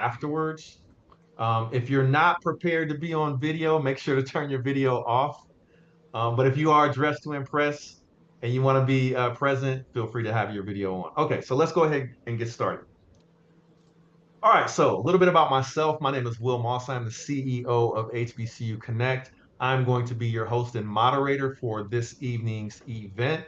afterwards. If you're not prepared to be on video, make sure to turn your video off. But if you are dressed to impress and you want to be present, feel free to have your video on. Okay, so let's go ahead and get started. All right, so a little bit about myself. My name is Will Moss. I'm the CEO of HBCU Connect. I'm going to be your host and moderator for this evening's event.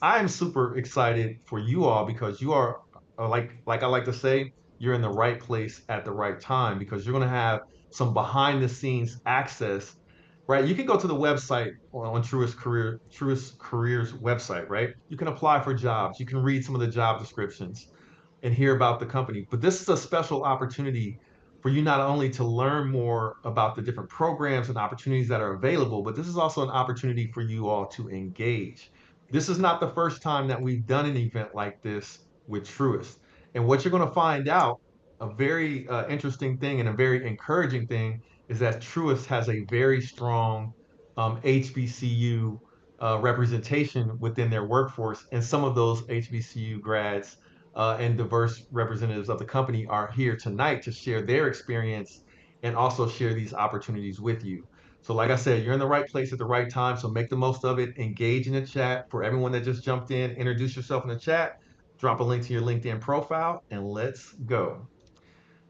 I'm super excited for you all because you are like I like to say, you're in the right place at the right time because you're going to have some behind the scenes access, right? You can go to the website on Truist Careers website, right? You can apply for jobs. You can read some of the job descriptions and hear about the company. But this is a special opportunity for you not only to learn more about the different programs and opportunities that are available, but this is also an opportunity for you all to engage. This is not the first time that we've done an event like this with Truist. And what you're going to find out, a very interesting thing and a very encouraging thing, is that Truist has a very strong HBCU representation within their workforce. And some of those HBCU grads and diverse representatives of the company are here tonight to share their experience and also share these opportunities with you. So, like I said, you're in the right place at the right time. So, make the most of it. Engage in the chat. For everyone that just jumped in, introduce yourself in the chat, drop a link to your LinkedIn profile, and let's go.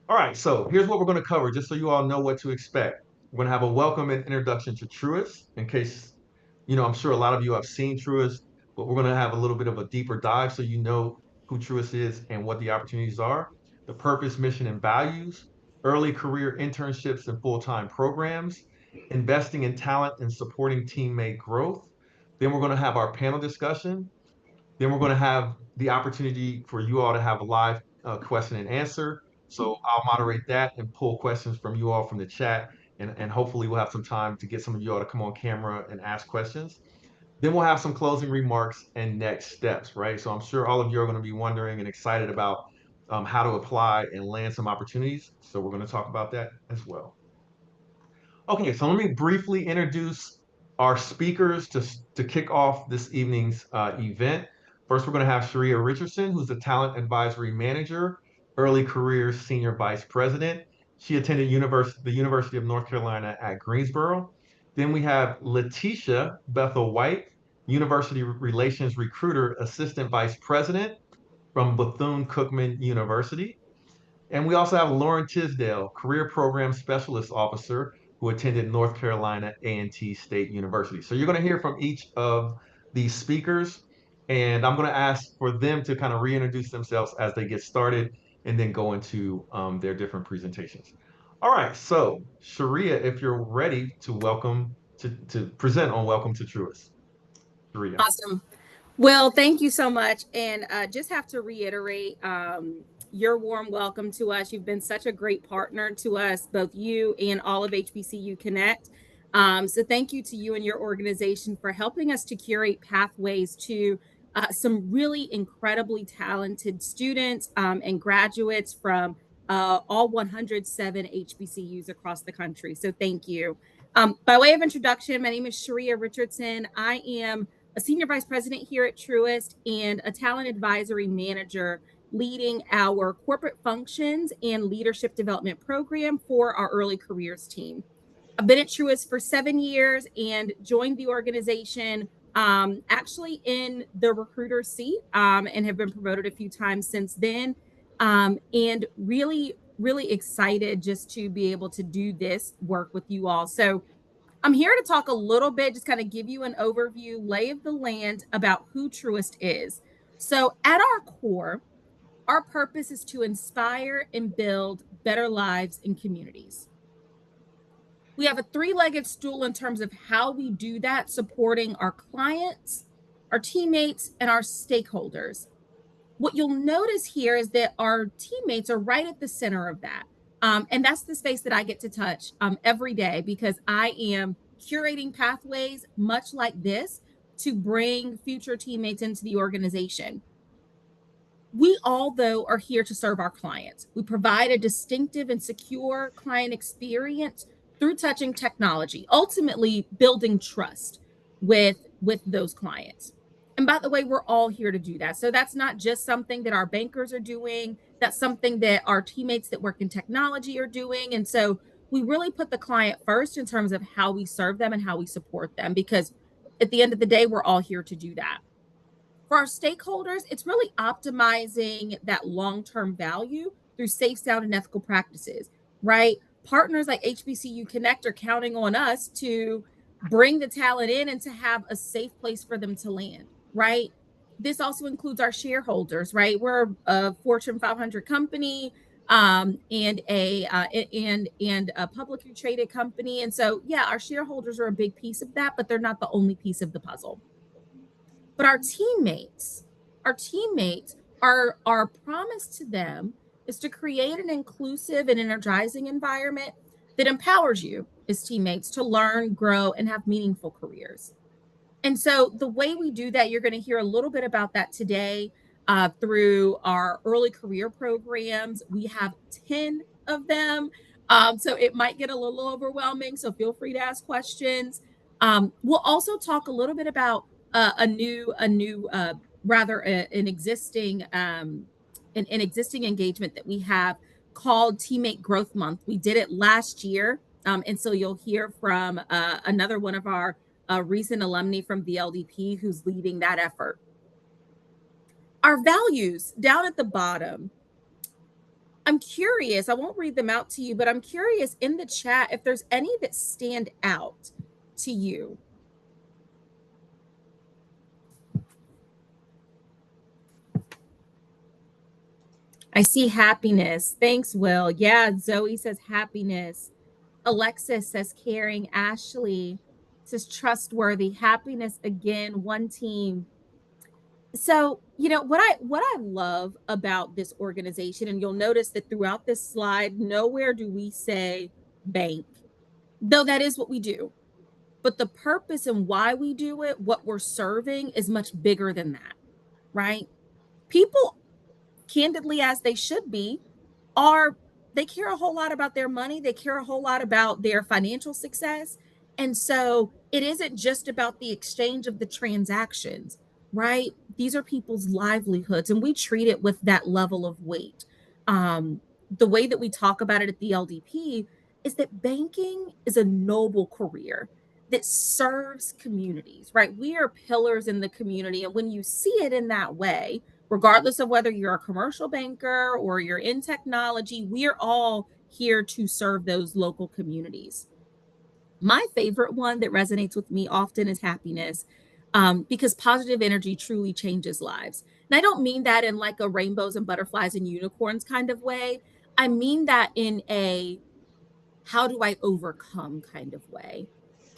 All right, so here's what we're going to cover, just so you all know what to expect. We're going to have a welcome and introduction to Truist, in case, I'm sure a lot of you have seen Truist, but we're going to have a little bit of a deeper dive so you know who Truist is and what the opportunities are, the purpose, mission, and values, early career internships and full-time programs, investing in talent and supporting teammate growth. Then we're going to have our panel discussion. Then we're going to have the opportunity for you all to have a live question and answer. So I'll moderate that and pull questions from you all from the chat. And hopefully we'll have some time to get some of you all to come on camera and ask questions. Then we'll have some closing remarks and next steps, right? So I'm sure all of you are going to be wondering and excited about how to apply and land some opportunities. So we're going to talk about that as well. Okay, so let me briefly introduce our speakers to kick off this evening's event. First, we're going to have Sharia Richardson, who's the Talent Advisory Manager, Early Careers Senior Vice President. She attended the University of North Carolina at Greensboro. Then we have Letitia Bethel White, University Relations Recruiter Assistant Vice President from Bethune-Cookman University. And we also have Lauren Tisdale, Career Program Specialist Officer, who attended North Carolina A&T State University. So you're going to hear from each of these speakers, and I'm going to ask for them to kind of reintroduce themselves as they get started and then go into their different presentations. All right, so Sharia, if you're ready to present on Welcome to Truist. Sharia. Awesome. Well, thank you so much. And just have to reiterate your warm welcome to us. You've been such a great partner to us, both you and all of HBCU Connect. So thank you to you and your organization for helping us to curate pathways to some really incredibly talented students and graduates from all 107 HBCUs across the country. So thank you. By way of introduction, my name is Sharia Richardson. I am a senior vice president here at Truist and a talent advisory manager leading our corporate functions and leadership development program for our early careers team. I've been at Truist for 7 years and joined the organization actually in the recruiter seat and have been promoted a few times since then. And really, really excited just to be able to do this work with you all. So I'm here to talk a little bit, just kind of give you an overview, lay of the land about who Truist is. So, at our core, our purpose is to inspire and build better lives in communities. We have a three-legged stool in terms of how we do that, supporting our clients, our teammates, and our stakeholders. What you'll notice here is that our teammates are right at the center of that. And that's the space that I get to touch every day because I am curating pathways much like this to bring future teammates into the organization. We all, though, are here to serve our clients. We provide a distinctive and secure client experience through touching technology, ultimately building trust with those clients. And by the way, we're all here to do that. So that's not just something that our bankers are doing. That's something that our teammates that work in technology are doing. And so we really put the client first in terms of how we serve them and how we support them, because at the end of the day, we're all here to do that. For our stakeholders, it's really optimizing that long-term value through safe, sound, and ethical practices, right? Partners like HBCU Connect are counting on us to bring the talent in and to have a safe place for them to land, right? This also includes our shareholders, right? We're a Fortune 500 company, and a publicly traded company, and so yeah, our shareholders are a big piece of that, but they're not the only piece of the puzzle. But our teammates, our promise to them is to create an inclusive and energizing environment that empowers you as teammates to learn, grow, and have meaningful careers. And so the way we do that, you're going to hear a little bit about that today through our early career programs. We have 10 of them. So it might get a little overwhelming. So feel free to ask questions. We'll also talk a little bit about rather an existing engagement that we have called Teammate Growth Month. We did it last year. And so you'll hear from another one of our a recent alumni from the LDP who's leading that effort. Our values down at the bottom. I'm curious, I won't read them out to you, but I'm curious in the chat if there's any that stand out to you. I see happiness. Thanks, Will. Yeah, Zoe says happiness. Alexis says caring. Ashley says trustworthy. Happiness again, one team. So, what I love about this organization, and you'll notice that throughout this slide, nowhere do we say bank, though that is what we do. But the purpose and why we do it, what we're serving, is much bigger than that, right? People, candidly, as they should be, are they care a whole lot about their money, they care a whole lot about their financial success. And so it isn't just about the exchange of the transactions, right? These are people's livelihoods, and we treat it with that level of weight. The way that we talk about it at the LDP is that banking is a noble career that serves communities, right? We are pillars in the community, and when you see it in that way, regardless of whether you're a commercial banker or you're in technology, we're all here to serve those local communities. My favorite one that resonates with me often is happiness, because positive energy truly changes lives. And I don't mean that in like a rainbows and butterflies and unicorns kind of way. I mean that in a how do I overcome kind of way?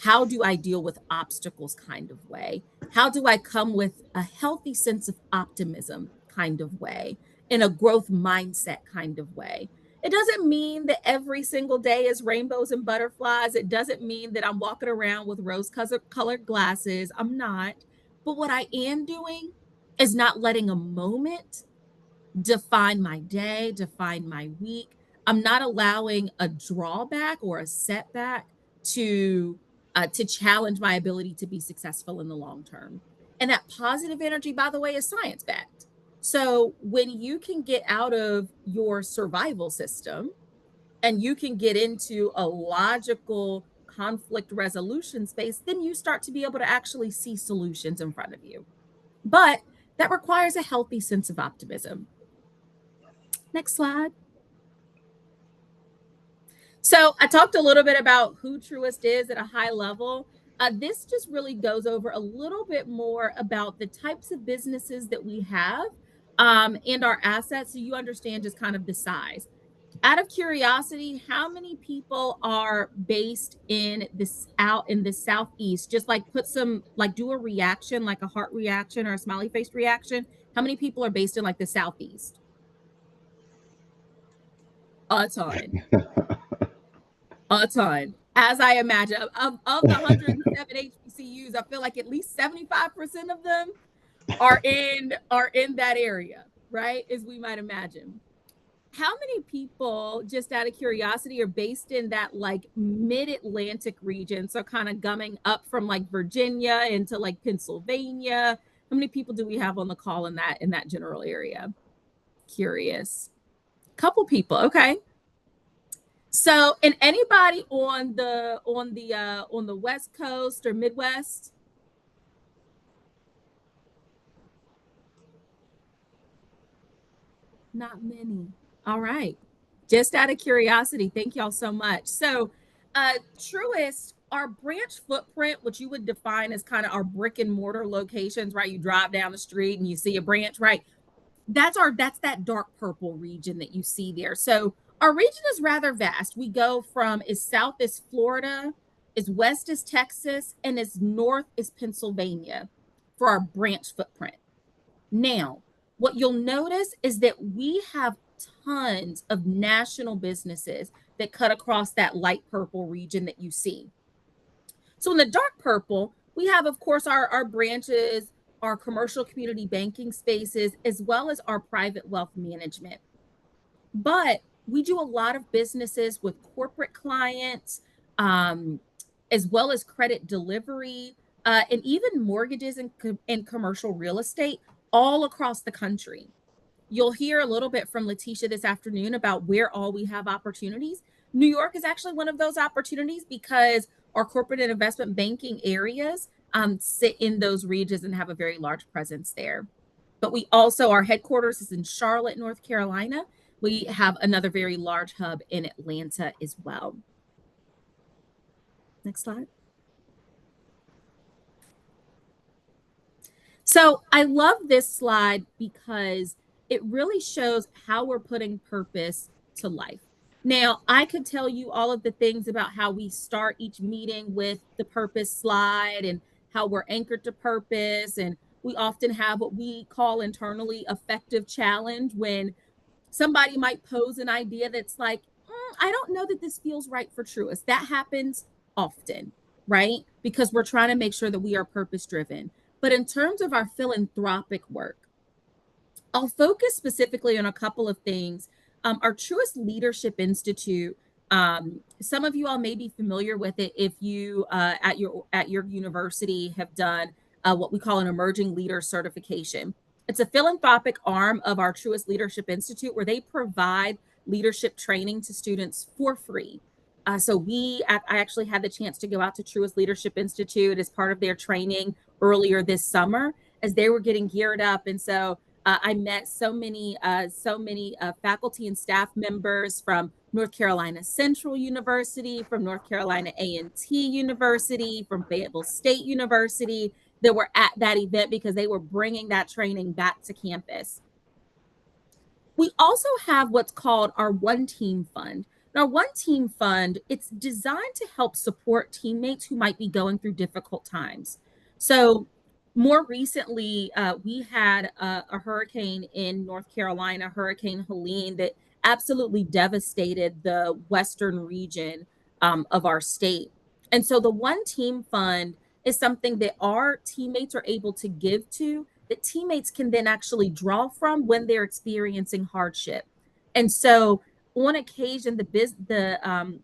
How do I deal with obstacles kind of way? How do I come with a healthy sense of optimism kind of way, in a growth mindset kind of way? It doesn't mean that every single day is rainbows and butterflies. It doesn't mean that I'm walking around with rose colored glasses. I'm not. But what I am doing is not letting a moment define my day, define my week. I'm not allowing a drawback or a setback to challenge my ability to be successful in the long term. And that positive energy, by the way, is science backed. So when you can get out of your survival system and you can get into a logical conflict resolution space, then you start to be able to actually see solutions in front of you. But that requires a healthy sense of optimism. Next slide. So I talked a little bit about who Truist is at a high level. This just really goes over a little bit more about the types of businesses that we have, and our assets, so you understand just kind of the size. Out of curiosity, how many people are based in this out in the southeast? Just like put some like do a reaction, like a heart reaction or a smiley face reaction. How many people are based in like the southeast? A ton. A ton. As I imagine, of the 107 HBCUs, I feel like at least 75% of them are in that area, right? As we might imagine. How many people, just out of curiosity, are based in that like mid-Atlantic region? So kind of gumming up from like Virginia into like Pennsylvania. How many people do we have on the call in that general area? Curious. Couple people. Okay. So, and anybody on the West Coast or Midwest? Not many. All right. Just out of curiosity, thank y'all so much. So, Truist, our branch footprint, which you would define as kind of our brick and mortar locations, right? You drive down the street and you see a branch, right? That's that dark purple region that you see there. So our region is rather vast. We go from as south as Florida, as west as Texas, and as north as Pennsylvania for our branch footprint. Now, what you'll notice is that we have tons of national businesses that cut across that light purple region that you see. So in the dark purple, we have, of course, our branches, our commercial community banking spaces, as well as our private wealth management. But we do a lot of businesses with corporate clients, um, as well as credit delivery, and even mortgages and commercial real estate all across the country. You'll hear a little bit from Letitia this afternoon about where all we have opportunities. New York is actually one of those opportunities because our corporate and investment banking areas sit in those regions and have a very large presence there. But we also, our headquarters is in Charlotte, North Carolina. We have another very large hub in Atlanta as well. Next slide. So I love this slide because it really shows how we're putting purpose to life. Now, I could tell you all of the things about how we start each meeting with the purpose slide and how we're anchored to purpose. And we often have what we call internally effective challenge when somebody might pose an idea that's like, I don't know that this feels right for Truist. That happens often, right? Because we're trying to make sure that we are purpose driven. But in terms of our philanthropic work, I'll focus specifically on a couple of things. Our Truist Leadership Institute. Some of you all may be familiar with it if you at your university have done what we call an emerging leader certification. It's a philanthropic arm of our Truist Leadership Institute where they provide leadership training to students for free. I actually had the chance to go out to Truist Leadership Institute as part of their training earlier this summer as they were getting geared up, and so I met so many faculty and staff members from North Carolina Central University, from North Carolina A&T University, from Fayetteville State University that were at that event because they were bringing that training back to campus. We also have what's called our One Team Fund. Now, One Team Fund, it's designed to help support teammates who might be going through difficult times. So, more recently, we had a hurricane in North Carolina, Hurricane Helene, that absolutely devastated the western region of our state. And so, the One Team Fund is something that our teammates are able to give to that teammates can then actually draw from when they're experiencing hardship. And so on occasion, the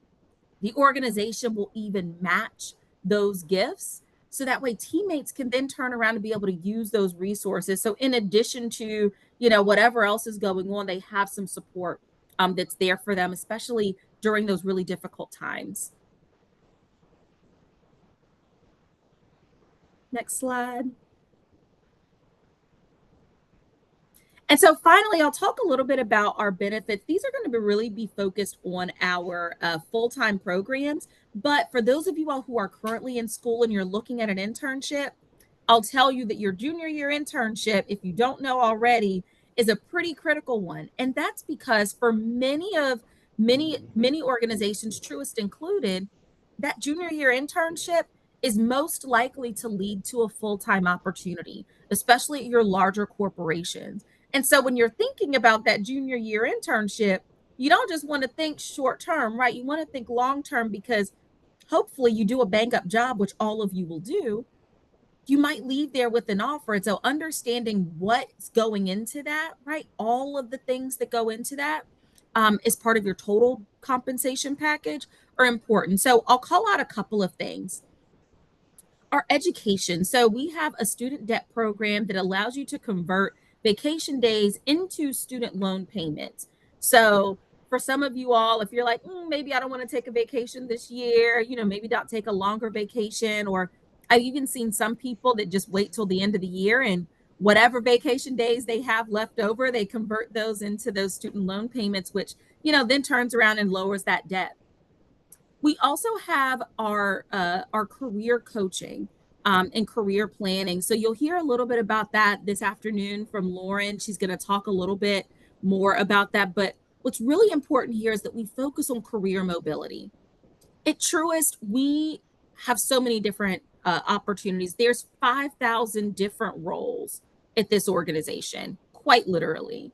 organization will even match those gifts. So that way teammates can then turn around and be able to use those resources. So in addition to, whatever else is going on, they have some support that's there for them, especially during those really difficult times. Next slide. And so finally, I'll talk a little bit about our benefits. These are going to really be focused on our full-time programs. But for those of you all who are currently in school and you're looking at an internship, I'll tell you that your junior year internship, if you don't know already, is a pretty critical one. And that's because for many organizations, Truist included, that junior year internship is most likely to lead to a full-time opportunity, especially at your larger corporations. And so when you're thinking about that junior year internship, you don't just want to think short term, right? You want to think long term because hopefully you do a bang up job, which all of you will do. You might leave there with an offer. And so understanding what's going into that, right? All of the things that go into that as part of your total compensation package are important. So I'll call out a couple of things. Our education. So we have a student debt program that allows you to convert vacation days into student loan payments. So for some of you all, if you're like, maybe I don't want to take a vacation this year, maybe not take a longer vacation, or I've even seen some people that just wait till the end of the year and whatever vacation days they have left over, they convert those into those student loan payments, which, then turns around and lowers that debt. We also have our career coaching and career planning. So you'll hear a little bit about that this afternoon from Lauren. She's going to talk a little bit more about that. But what's really important here is that we focus on career mobility. At Truist, we have so many different opportunities. There's 5,000 different roles at this organization, quite literally.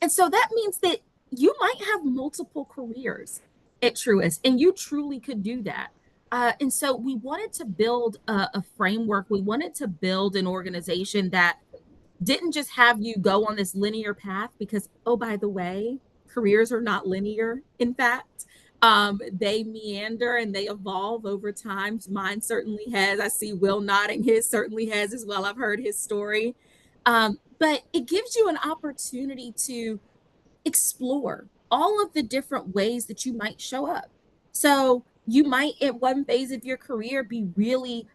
And so that means that you might have multiple careers at Truist, and you truly could do that. And so we wanted to build a framework. We wanted to build an organization that didn't just have you go on this linear path because, oh, by the way, careers are not linear. In fact, they meander and they evolve over time. Mine certainly has. I see Will nodding. His certainly has as well. I've heard his story. But it gives you an opportunity to explore all of the different ways that you might show up. So you might at one phase of your career be really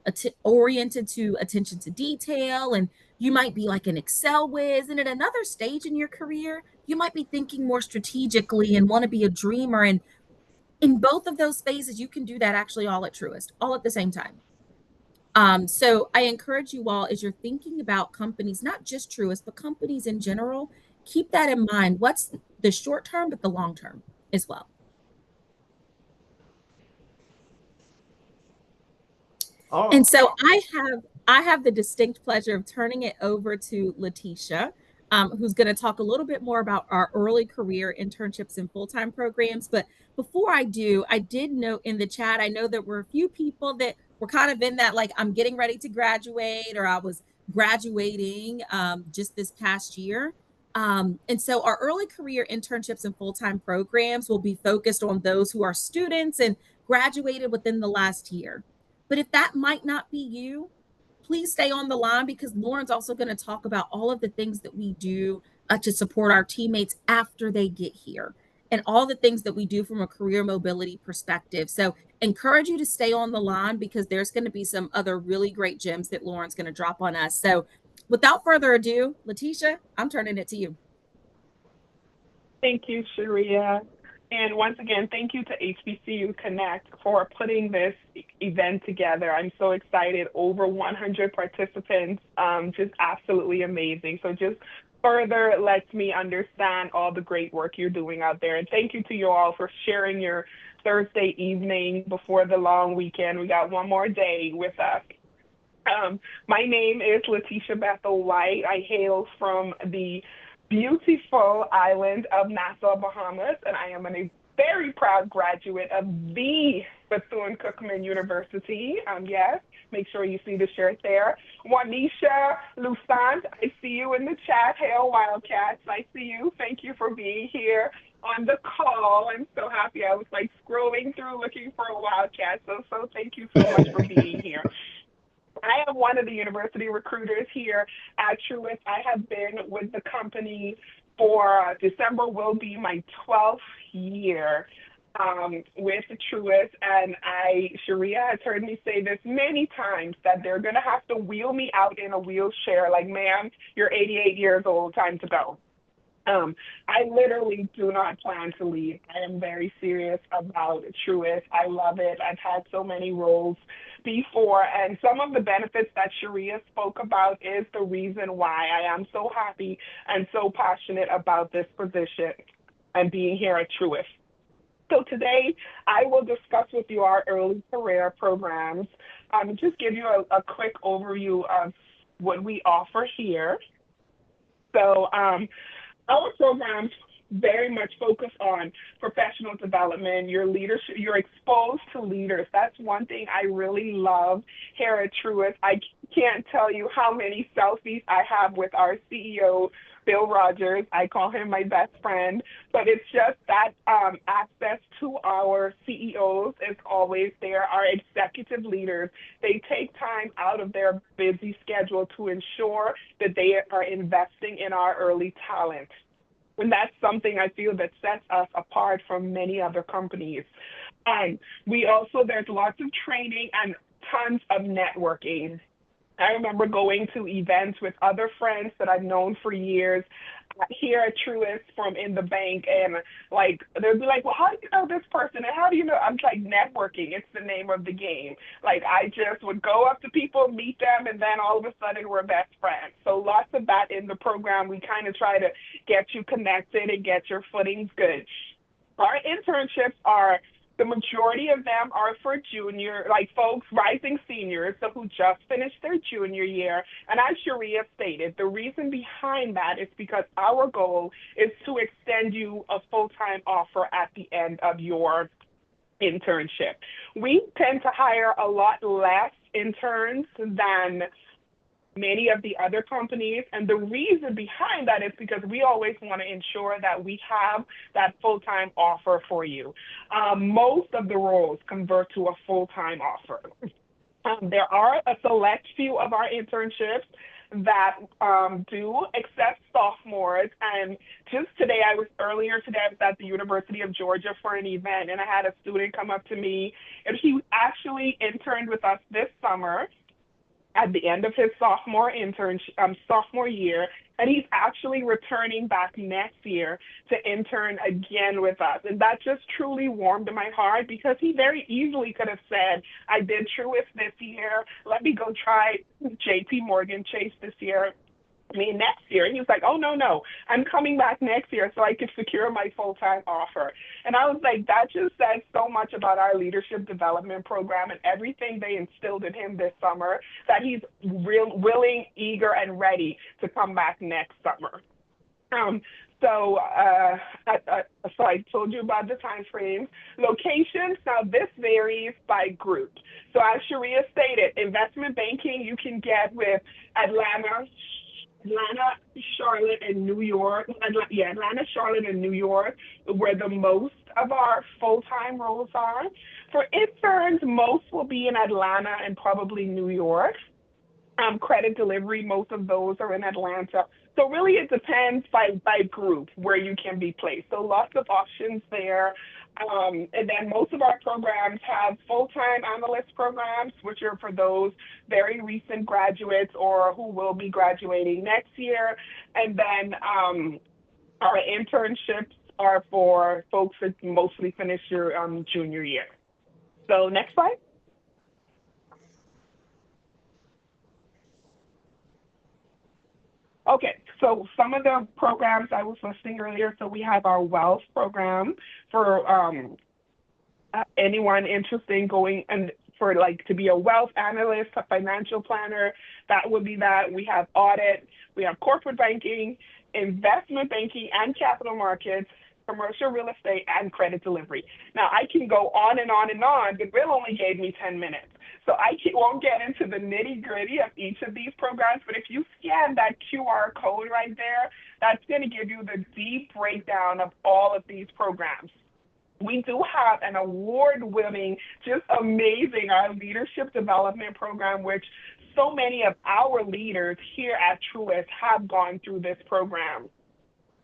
oriented to attention to detail, and you might be like an Excel whiz. And at another stage in your career, you might be thinking more strategically and want to be a dreamer. And in both of those phases, you can do that actually all at Truist, all at the same time. So I encourage you all as you're thinking about companies, not just Truist, but companies in general, keep that in mind. What's the short term, but the long term as well. And Oh, so I have the distinct pleasure of turning it over to Letitia, who's going to talk a little bit more about our early career internships and full-time programs. But before I do, I did note in the chat, I know there were a few people that were kind of in that, like, I'm getting ready to graduate, or I was graduating just this past year. And so our early career internships and full-time programs will be focused on those who are students and graduated within the last year. But if that might not be you, please stay on the line because Lauren's also going to talk about all of the things that we do to support our teammates after they get here and all the things that we do from a career mobility perspective. So encourage you to stay on the line because there's going to be some other really great gems that Lauren's going to drop on us. So without further ado, Letitia, I'm turning it to you. Thank you, Sharia. And once again, thank you to HBCU Connect for putting this event together. I'm so excited. Over 100 participants, just absolutely amazing. So just further lets me understand all the great work you're doing out there. And thank you to you all for sharing your Thursday evening before the long weekend. We got one more day with us. My name is Letitia Bethel White. I hail from the beautiful island of Nassau, Bahamas, and I am a very proud graduate of the Bethune-Cookman University. Yes, make sure you see the shirt there. Juanisha Lusant, I see you in the chat. Hail Wildcats, I see you. Thank you for being here on the call. I'm so happy. I was like scrolling through looking for a Wildcat, so thank you so much for being here. I am one of the university recruiters here at Truist. I have been with the company for December will be my 12th year with Truist. And Sharia has heard me say this many times that they're going to have to wheel me out in a wheelchair. Like, ma'am, you're 88 years old, time to go. I literally do not plan to leave. I am very serious about Truist. I love it. I've had so many roles before, and some of the benefits that Sharia spoke about is the reason why I am so happy and so passionate about this position and being here at Truist. So today, I will discuss with you our early career programs, just give you a quick overview of what we offer here. So our programs very much focus on professional development, your leadership, you're exposed to leaders. That's one thing I really love here at Truist. I can't tell you how many selfies I have with our CEO, Bill Rogers. I call him my best friend, but it's just that access to our CEOs is always there. Our executive leaders, they take time out of their busy schedule to ensure that they are investing in our early talent. And that's something I feel that sets us apart from many other companies. And we also, there's lots of training and tons of networking. I remember going to events with other friends that I've known for years here at Truist from in the bank, and like they'd be like, "Well, how do you know this person? And how do you know?" I'm like, networking. It's the name of the game. Like I just would go up to people, meet them, and then all of a sudden we're best friends. So lots of that in the program. We kind of try to get you connected and get your footings good. Our internships are, the majority of them are for junior, like folks, rising seniors, so who just finished their junior year. And as Sharia stated, the reason behind that is because our goal is to extend you a full-time offer at the end of your internship. We tend to hire a lot less interns than many of the other companies. And the reason behind that is because we always want to ensure that we have that full-time offer for you. Most of the roles convert to a full-time offer. There are a select few of our internships that do accept sophomores. And just today, earlier today, I was at the University of Georgia for an event, and I had a student come up to me, and he actually interned with us this summer at the end of his sophomore year, and he's actually returning back next year to intern again with us. And that just truly warmed my heart because he very easily could have said, I did Truist this year, let me go try JP Morgan Chase this year. Next year. And he was like, oh, no, I'm coming back next year so I can secure my full-time offer. And I was like, that just says so much about our leadership development program and everything they instilled in him this summer, that he's willing, eager, and ready to come back next summer. So I told you about the time frames. Locations, now this varies by group. So as Sharia stated, investment banking you can get with Atlanta, Charlotte, and New York. Atlanta, Charlotte, and New York, where the most of our full-time roles are. For interns, most will be in Atlanta and probably New York. Credit delivery, most of those are in Atlanta. So really it depends by group where you can be placed. So lots of options there. And then most of our programs have full-time analyst programs, which are for those very recent graduates or who will be graduating next year. And then our internships are for folks that mostly finish your junior year. So next slide. Okay, so some of the programs I was listing earlier, so we have our wealth program for anyone interested in going and for like to be a wealth analyst, a financial planner, that would be that. We have audit, we have corporate banking, investment banking and capital markets, commercial real estate, and credit delivery. Now, I can go on and on and on, but Bill only gave me 10 minutes. So I won't get into the nitty gritty of each of these programs, but if you scan that QR code right there, that's going to give you the deep breakdown of all of these programs. We do have an award-winning, just amazing, our leadership development program, which so many of our leaders here at Truist have gone through this program.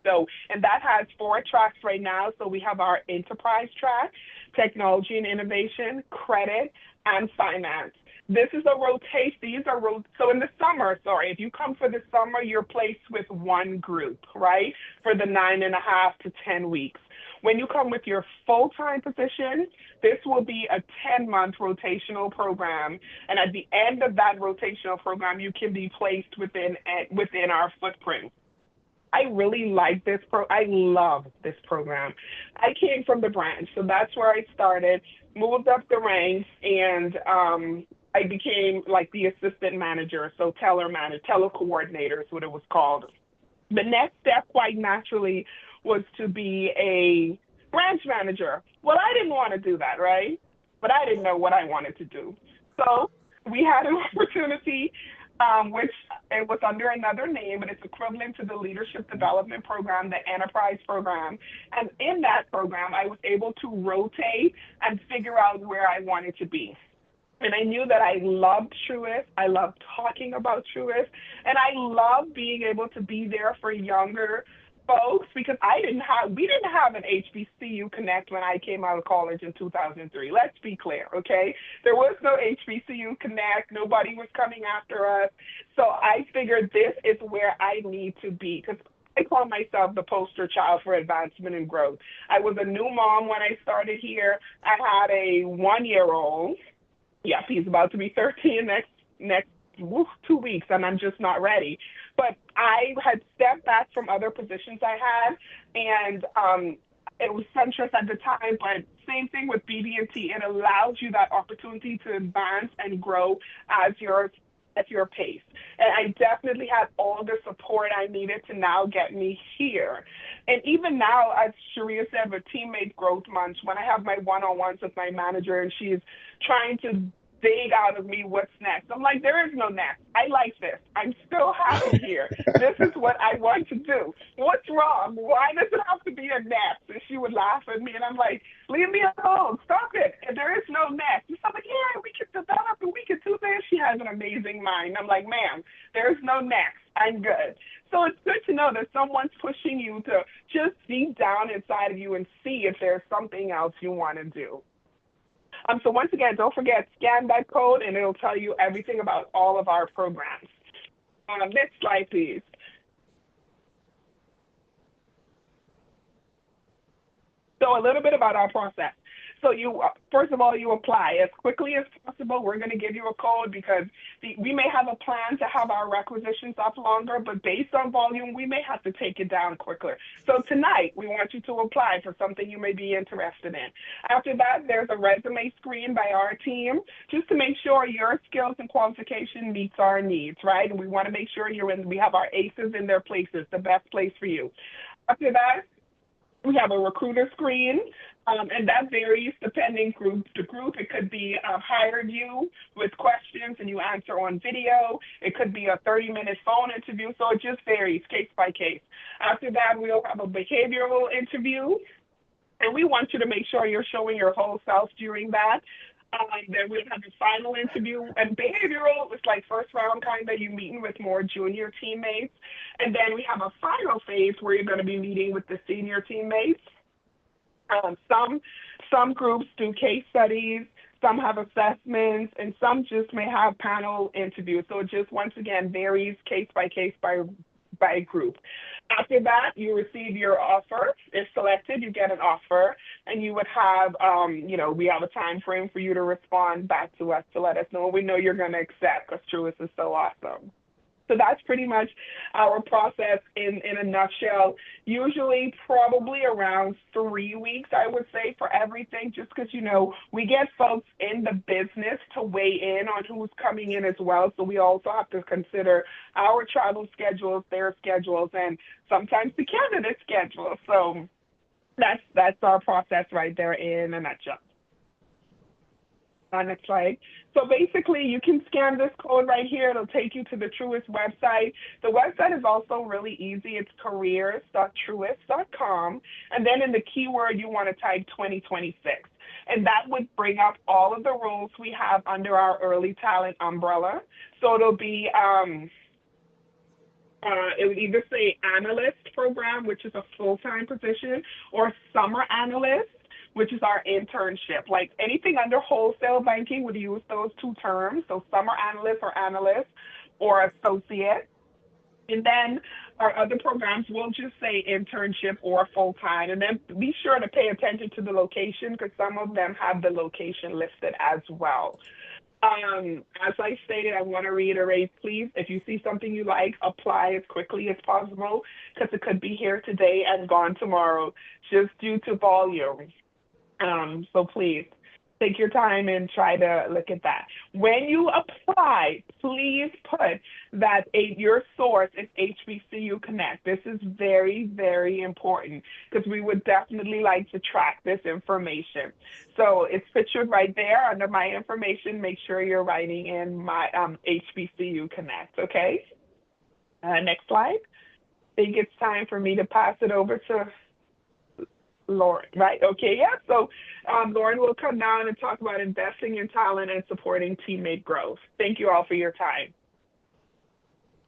So, and that has 4 tracks right now. So we have our enterprise track, technology and innovation, credit, and finance. This is a rotation. So in the summer, if you come for the summer, you're placed with one group, right? For the 9.5 to 10 weeks. When you come with your full-time position, this will be a 10-month rotational program. And at the end of that rotational program, you can be placed within our footprint. I really like this I love this program. I came from the branch, so that's where I started, moved up the ranks, and I became like the assistant manager, so teller coordinator is what it was called. The next step, quite naturally, was to be a branch manager. Well, I didn't want to do that, right? But I didn't know what I wanted to do. So we had an opportunity, which it was under another name, but it's equivalent to the leadership development program, the enterprise program. And in that program, I was able to rotate and figure out where I wanted to be. And I knew that I loved Truist. I loved talking about Truist. And I loved being able to be there for younger folks, because we didn't have an HBCU Connect when I came out of college in 2003. Let's be clear, okay? There was no HBCU Connect. Nobody was coming after us. So I figured this is where I need to be, because I call myself the poster child for advancement and growth. I was a new mom when I started here. I had a 1-year-old. Yep, he's about to be 13 next 2 weeks, and I'm just not ready. But I had stepped back from other positions I had, and it was centrist at the time, but same thing with BB&T. It allows you that opportunity to advance and grow at your pace. And I definitely had all the support I needed to now get me here. And even now, as Sharia said, with teammate growth months, when I have my one-on-ones with my manager and she's trying to dig out of me what's next, I'm like, there is no next. I like this. I'm still happy here. This is what I want to do. What's wrong? Why does it have to be a next? And she would laugh at me, and I'm like, leave me alone. Stop it. And there is no next. And so I'm like, yeah, we can develop and we can do this. She has an amazing mind. I'm like, ma'am, there's no next. I'm good. So it's good to know that someone's pushing you to just deep down inside of you and see if there's something else you want to do. So once again, don't forget, scan that code and it'll tell you everything about all of our programs. Next slide, please. So a little bit about our process. So first of all, you apply as quickly as possible. We're going to give you a code because we may have a plan to have our requisitions up longer, but based on volume, we may have to take it down quicker. So tonight, we want you to apply for something you may be interested in. After that, there's a resume screen by our team just to make sure your skills and qualification meets our needs, right? And we want to make sure we have our aces in their places, the best place for you. After that, we have a recruiter screen, and that varies depending group to group. It could be hired you with questions and you answer on video. It could be a 30-minute phone interview, so it just varies case by case. After that, we'll have a behavioral interview, and we want you to make sure you're showing your whole self during that. Then we'll have a final interview, and behavioral is like first round kind of you meeting with more junior teammates. And then we have a final phase where you're going to be meeting with the senior teammates. Some groups do case studies, some have assessments, and some just may have panel interviews. So it just, once again, varies case by case by group. After that, you receive your offer. If selected, you get an offer, and you would have, we have a time frame for you to respond back to us to let us know. We know you're going to accept because Truist is so awesome. So that's pretty much our process in a nutshell. Usually probably around 3 weeks, I would say, for everything, just because, we get folks in the business to weigh in on who's coming in as well. So we also have to consider our travel schedules, their schedules, and sometimes the candidate schedule. So that's our process right there in a nutshell. Next slide. So basically, you can scan this code right here. It'll take you to the Truist website. The website is also really easy. It's careers.truist.com. And then in the keyword, you want to type 2026. And that would bring up all of the roles we have under our early talent umbrella. So it'll be, it would either say analyst program, which is a full-time position, or summer analyst, which is our internship. Like anything under wholesale banking would use those two terms. So summer analyst or associate. And then our other programs will just say internship or full-time. And then be sure to pay attention to the location because some of them have the location listed as well. As I stated, I want to reiterate, please, if you see something you like, apply as quickly as possible because it could be here today and gone tomorrow just due to volume. So please take your time and try to look at that. When you apply, please put that your source is HBCU Connect. This is very, very important because we would definitely like to track this information. So it's pictured right there under my information. Make sure you're writing in my HBCU Connect, okay? Next slide. I think it's time for me to pass it over to Lauren, right? Okay, yeah. So Lauren will come down and talk about investing in talent and supporting teammate growth. Thank you all for your time.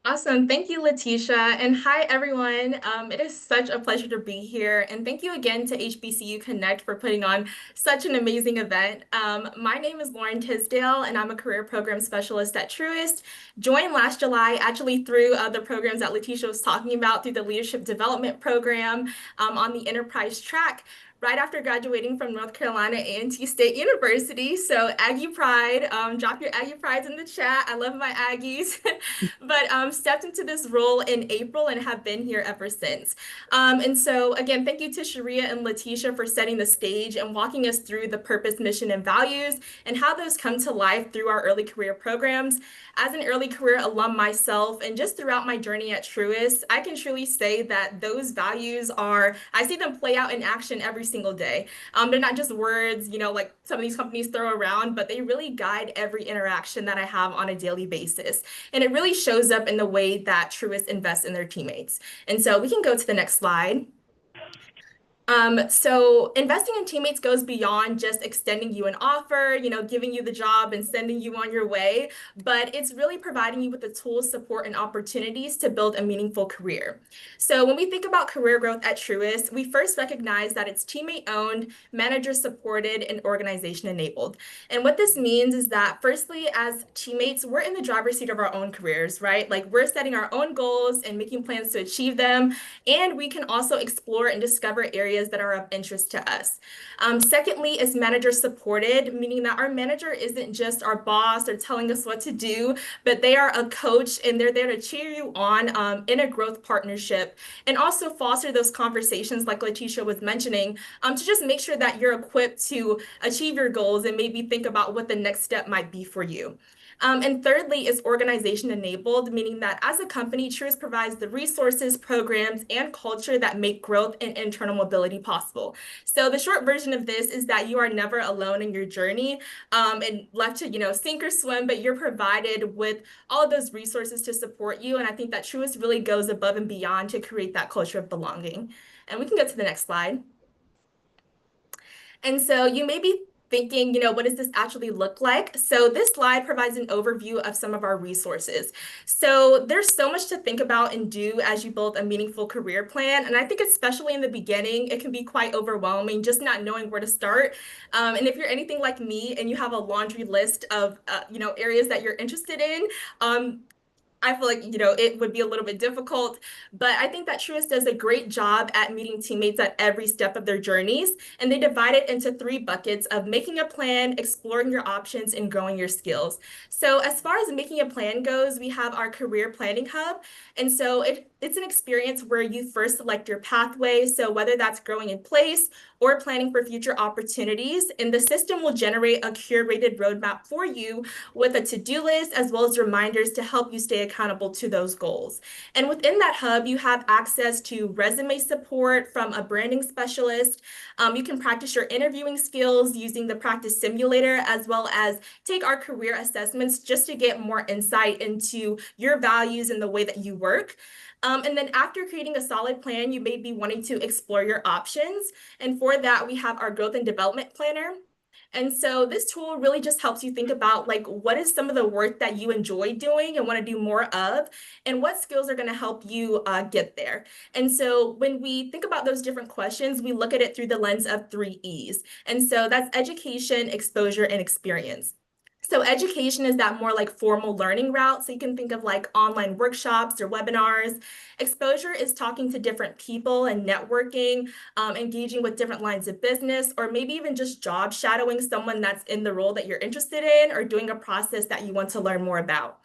Awesome. Thank you, Letitia. And hi, everyone. It is such a pleasure to be here. And thank you again to HBCU Connect for putting on such an amazing event. My name is Lauren Tisdale, and I'm a career program specialist at Truist. Joined last July, actually through the programs that Letitia was talking about through the Leadership Development Program on the Enterprise track. Right after graduating from North Carolina A&T State University. So Aggie Pride, drop your Aggie Prides in the chat. I love my Aggies. But stepped into this role in April and have been here ever since. And so again, thank you to Sharia and Letitia for setting the stage and walking us through the purpose, mission, and values and how those come to life through our early career programs. As an early career alum myself, and just throughout my journey at Truist, I can truly say that those values I see them play out in action every single day. They're not just words, like some of these companies throw around, but they really guide every interaction that I have on a daily basis. And it really shows up in the way that Truist invests in their teammates. And so we can go to the next slide. So investing in teammates goes beyond just extending you an offer, giving you the job and sending you on your way, but it's really providing you with the tools, support, and opportunities to build a meaningful career. So when we think about career growth at Truist, we first recognize that it's teammate-owned, manager-supported, and organization-enabled. And what this means is that firstly, as teammates, we're in the driver's seat of our own careers, right? Like we're setting our own goals and making plans to achieve them, and we can also explore and discover areas that are of interest to us. Secondly, is manager supported, meaning that our manager isn't just our boss or telling us what to do, but they are a coach and they're there to cheer you on in a growth partnership and also foster those conversations like Letitia was mentioning to just make sure that you're equipped to achieve your goals and maybe think about what the next step might be for you. And thirdly is organization enabled, meaning that as a company, Truist provides the resources, programs, and culture that make growth and internal mobility possible. So the short version of this is that you are never alone in your journey and left to, sink or swim, but you're provided with all of those resources to support you. And I think that Truist really goes above and beyond to create that culture of belonging. And we can go to the next slide. And so you may be thinking, what does this actually look like? So this slide provides an overview of some of our resources. So there's so much to think about and do as you build a meaningful career plan. And I think especially in the beginning, it can be quite overwhelming just not knowing where to start. And if you're anything like me and you have a laundry list of, areas that you're interested in, I feel like, it would be a little bit difficult, but I think that Truist does a great job at meeting teammates at every step of their journeys. And they divide it into 3 buckets of making a plan, exploring your options, and growing your skills. So as far as making a plan goes, we have our career planning hub. And so it's an experience where you first select your pathway. So whether that's growing in place or planning for future opportunities, and the system will generate a curated roadmap for you with a to-do list as well as reminders to help you stay accountable to those goals. And within that hub, you have access to resume support from a branding specialist. You can practice your interviewing skills using the practice simulator, as well as take our career assessments just to get more insight into your values and the way that you work. And then after creating a solid plan, you may be wanting to explore your options. And for that, we have our growth and development planner. And so this tool really just helps you think about what is some of the work that you enjoy doing and want to do more of, and what skills are going to help you get there. And so when we think about those different questions, we look at it through the lens of 3 E's. And so that's education, exposure, and experience. So education is that more formal learning route. So you can think of online workshops or webinars. Exposure is talking to different people and networking, engaging with different lines of business, or maybe even just job shadowing someone that's in the role that you're interested in or doing a process that you want to learn more about.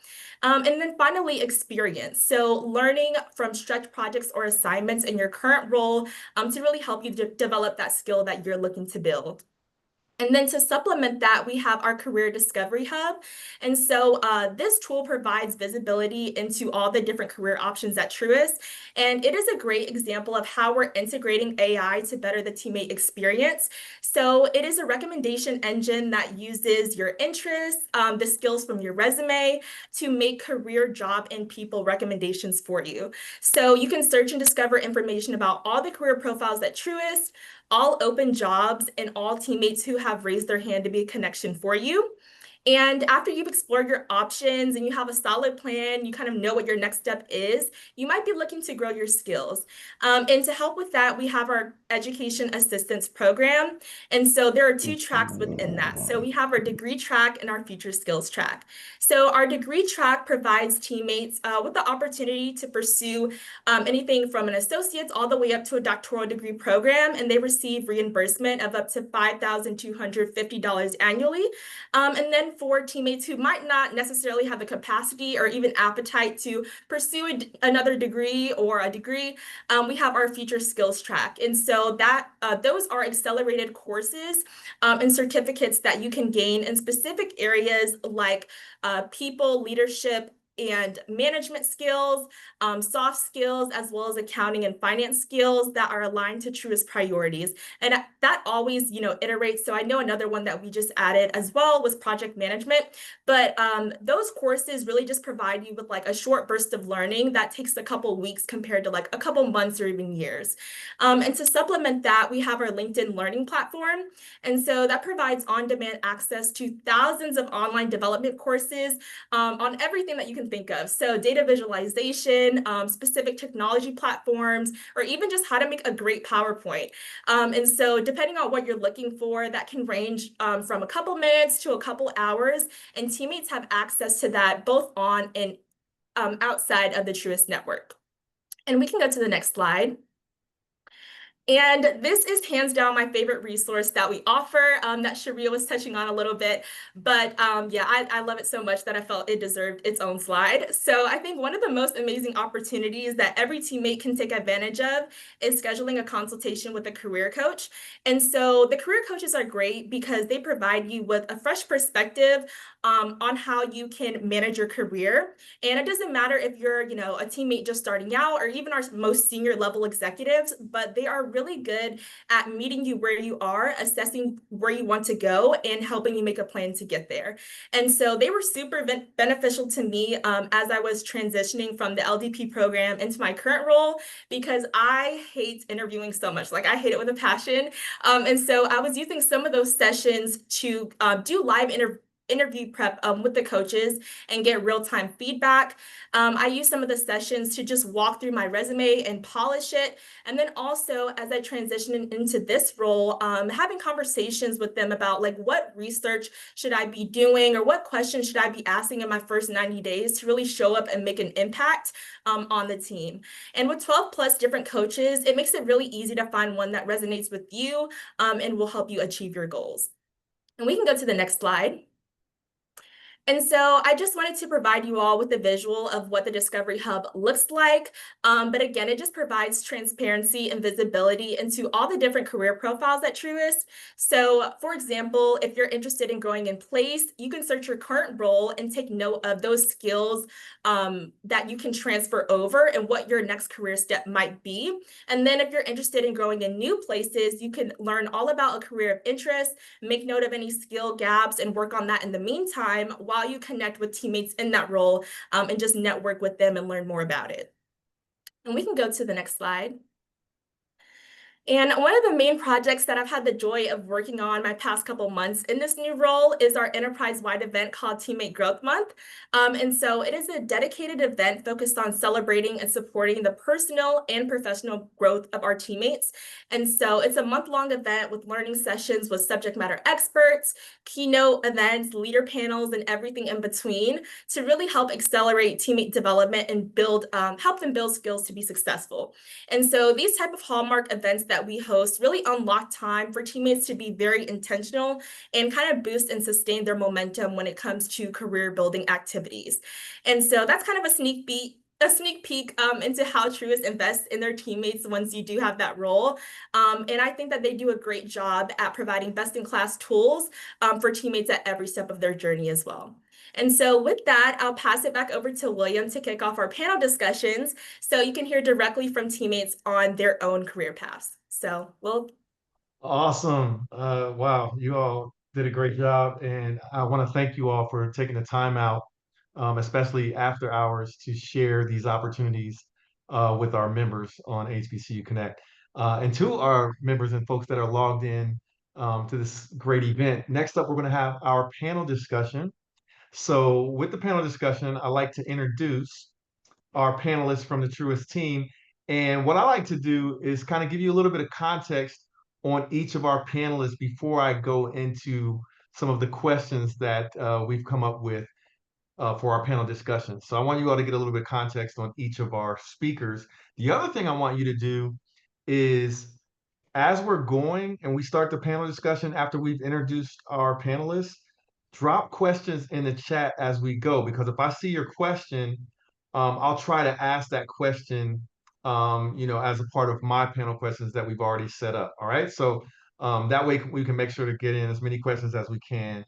And then finally, experience. So learning from stretch projects or assignments in your current role to really help you develop that skill that you're looking to build. And then to supplement that, we have our Career Discovery Hub. And so this tool provides visibility into all the different career options at Truist. And it is a great example of how we're integrating AI to better the teammate experience. So it is a recommendation engine that uses your interests, the skills from your resume to make career, job, and people recommendations for you. So you can search and discover information about all the career profiles at Truist, all open jobs, and all teammates who have raised their hand to be a connection for you. And after you've explored your options and you have a solid plan, you kind of know what your next step is, you might be looking to grow your skills. And to help with that, we have our Education Assistance Program. And so there are two tracks within that. So we have our degree track and our future skills track. So our degree track provides teammates with the opportunity to pursue anything from an associate's all the way up to a doctoral degree program, and they receive reimbursement of up to $5,250 annually. And then for teammates who might not necessarily have the capacity or even appetite to pursue another degree or a degree, we have our future skills track. And so that those are accelerated courses and certificates that you can gain in specific areas like people, leadership, and management skills, soft skills, as well as accounting and finance skills that are aligned to Truist priorities. And that always, iterates. So I know another one that we just added as well was project management. But those courses really just provide you with like a short burst of learning that takes a couple weeks compared to like a couple months or even years. And to supplement that, we have our LinkedIn learning platform. And so that provides on-demand access to thousands of online development courses on everything that you can think of. So data visualization, specific technology platforms, or even just how to make a great PowerPoint. And so depending on what you're looking for, that can range from a couple minutes to a couple hours. And teammates have access to that both on and outside of the Truist network. And we can go to the next slide. And this is hands down my favorite resource that we offer that Sharia was touching on a little bit. But yeah, I love it so much that I felt it deserved its own slide. So I think one of the most amazing opportunities that every teammate can take advantage of is scheduling a consultation with a career coach. And so the career coaches are great because they provide you with a fresh perspective on how you can manage your career. And it doesn't matter if you're, a teammate just starting out or even our most senior level executives, but they are really good at meeting you where you are, assessing where you want to go, and helping you make a plan to get there. And so they were super beneficial to me as I was transitioning from the LDP program into my current role, because I hate interviewing so much. Like I hate it with a passion. And so I was using some of those sessions to do live interview prep with the coaches and get real-time feedback. I use some of the sessions to just walk through my resume and polish it. And then also, as I transition into this role, having conversations with them about like what research should I be doing or what questions should I be asking in my first 90 days to really show up and make an impact on the team. And with 12 plus different coaches, it makes it really easy to find one that resonates with you and will help you achieve your goals. And we can go to the next slide. And so I just wanted to provide you all with a visual of what the Discovery Hub looks like. But again, it just provides transparency and visibility into all the different career profiles at Truist. So for example, if you're interested in growing in place, you can search your current role and take note of those skills that you can transfer over and what your next career step might be. And then if you're interested in growing in new places, you can learn all about a career of interest, make note of any skill gaps, and work on that in the meantime while you connect with teammates in that role and just network with them and learn more about it. And we can go to the next slide. And one of the main projects that I've had the joy of working on my past couple months in this new role is our enterprise-wide event called Teammate Growth Month. And so it is a dedicated event focused on celebrating and supporting the personal and professional growth of our teammates. And so it's a month-long event with learning sessions with subject matter experts, keynote events, leader panels, and everything in between to really help accelerate teammate development and help them build skills to be successful. And so these type of hallmark events that we host really unlock time for teammates to be very intentional and kind of boost and sustain their momentum when it comes to career building activities. And so that's kind of a sneak peek into how Truist invests in their teammates once you do have that role. And I think that they do a great job at providing best-in-class tools for teammates at every step of their journey as well. And so with that, I'll pass it back over to William to kick off our panel discussions so you can hear directly from teammates on their own career paths. So, Will. Awesome. Wow, you all did a great job. And I want to thank you all for taking the time out, especially after hours, to share these opportunities with our members on HBCU Connect. And to our members and folks that are logged in to this great event. Next up, we're going to have our panel discussion. So with the panel discussion, I like to introduce our panelists from the Truist team. And what I like to do is kind of give you a little bit of context on each of our panelists before I go into some of the questions that we've come up with for our panel discussion. So I want you all to get a little bit of context on each of our speakers. The other thing I want you to do is as we're going and we start the panel discussion after we've introduced our panelists, drop questions in the chat as we go, because if I see your question, I'll try to ask that question, as a part of my panel questions that we've already set up. All right. So that way we can make sure to get in as many questions as we can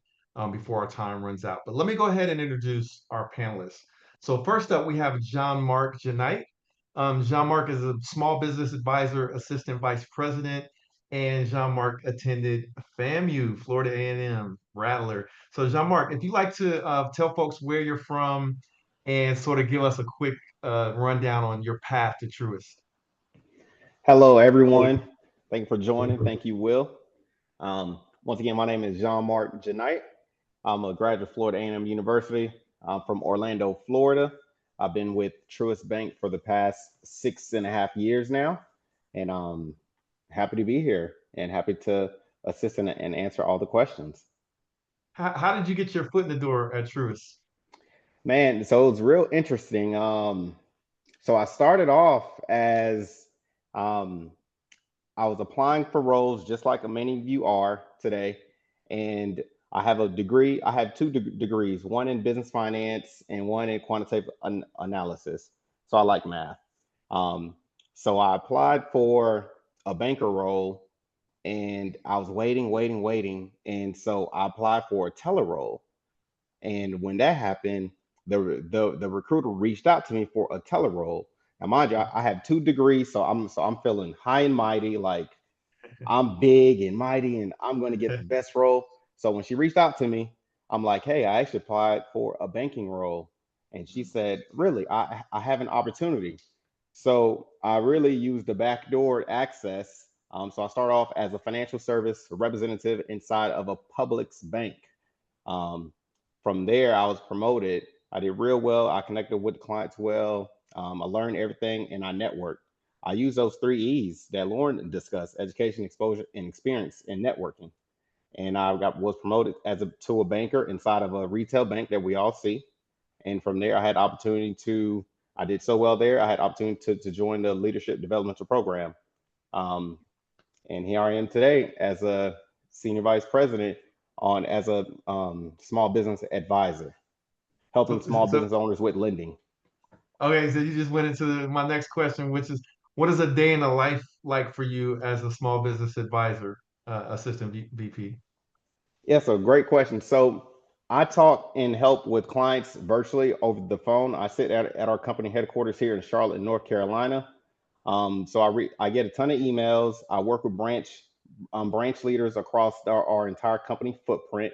before our time runs out. But let me go ahead and introduce our panelists. So first up, we have Jean-Marc Genite. Jean-Marc is a small business advisor, assistant vice president, and Jean-Marc attended FAMU, Florida A&M, Rattler. So Jean-Marc, if you'd like to tell folks where you're from and sort of give us a quick rundown on your path to Truist. Hello, everyone. Thank you for joining. Thank you, Will. Once again, my name is Jean-Marc Genite. I'm a graduate of Florida A&M University. I'm from Orlando, Florida. I've been with Truist Bank for the past 6.5 years now, and I'm happy to be here and happy to assist and answer all the questions. How did you get your foot in the door at Truist? Man, so it's real interesting. So I started off as I was applying for roles just like many of you are today, and I have a degree. I have two degrees, one in business finance and one in quantitative analysis. So I like math. So I applied for a banker role, and I was waiting, and so I applied for a teller role. And when that happened, the recruiter reached out to me for a teller role. Now, mind you, I have two degrees, so I'm feeling high and mighty, like I'm big and mighty, and I'm going to get the best role. So when she reached out to me, I'm like, hey, I actually applied for a banking role, and she said, really, I have an opportunity. So I really used the backdoor access. So I started off as a financial service representative inside of a Publix bank. Um, from there, I was promoted. I did real well. I connected with clients well. I learned everything and I networked. I use those 3 E's that Lauren discussed: education, exposure, and experience in networking. And was promoted to a banker inside of a retail bank that we all see. And from there, I had opportunity to, I did so well there, I had opportunity to join the leadership developmental program. Um, and here I am today as a senior vice president as a small business advisor, helping small business owners with lending. Okay, so you just went into my next question, which is, what is a day in the life like for you as a small business advisor, assistant VP? Yeah, so great question. So I talk and help with clients virtually over the phone. I sit at our company headquarters here in Charlotte, North Carolina. So I get a ton of emails. I work with branch leaders across our entire company footprint.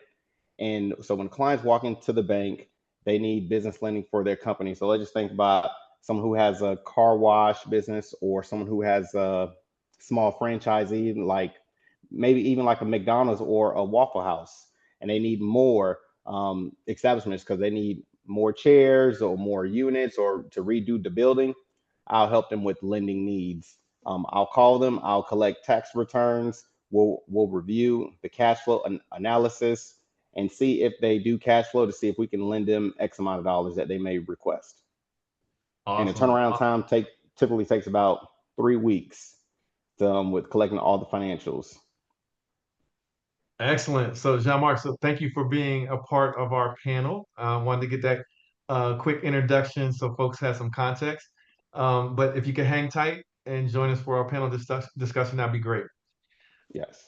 And so when clients walk into the bank, they need business lending for their company. So let's just think about someone who has a car wash business or someone who has a small franchisee, like maybe even like a McDonald's or a Waffle House, and they need more establishments because they need more chairs or more units or to redo the building. I'll help them with lending needs. I'll call them. I'll collect tax returns. We'll review the cash flow analysis and see if they do cash flow to see if we can lend them X amount of dollars that they may request. Awesome. And the turnaround time typically takes about 3 weeks with collecting all the financials. Excellent. So Jean-Marc, so thank you for being a part of our panel. Wanted to get that quick introduction so folks have some context. But if you could hang tight and join us for our panel discussion, that'd be great. Yes.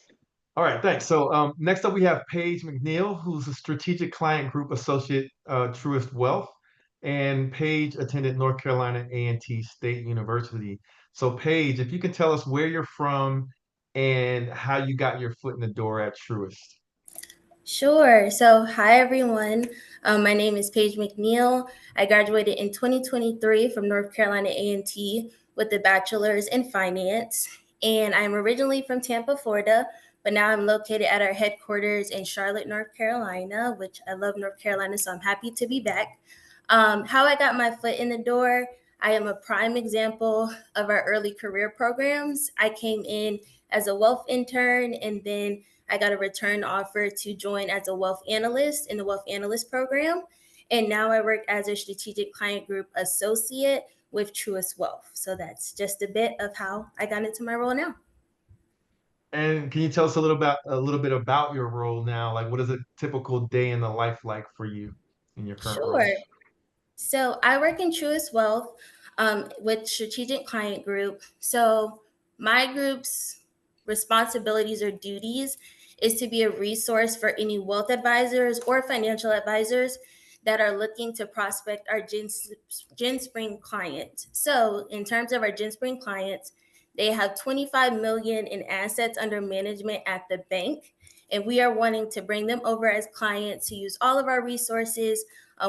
All right, thanks. So next up, we have Paige McNeil, who's a Strategic Client Group Associate, Truist Wealth. And Paige attended North Carolina A&T State University. So Paige, if you can tell us where you're from and how you got your foot in the door at Truist. Sure. So, hi, everyone. My name is Paige McNeil. I graduated in 2023 from North Carolina A&T with a bachelor's in finance. And I'm originally from Tampa, Florida, but now I'm located at our headquarters in Charlotte, North Carolina, which I love North Carolina, so I'm happy to be back. How I got my foot in the door, I am a prime example of our early career programs. I came in as a wealth intern, and then I got a return offer to join as a wealth analyst in the wealth analyst program. And now I work as a strategic client group associate with Truist Wealth. So that's just a bit of how I got into my role now. And can you tell us a little bit about your role now? Like, what is a typical day in the life like for you in your current role? Sure. So I work in Truist Wealth with Strategic Client Group. So my group's responsibilities or duties is to be a resource for any wealth advisors or financial advisors that are looking to prospect our GenSpring clients. So in terms of our GenSpring clients, they have 25 million in assets under management at the bank, and we are wanting to bring them over as clients to use all of our resources,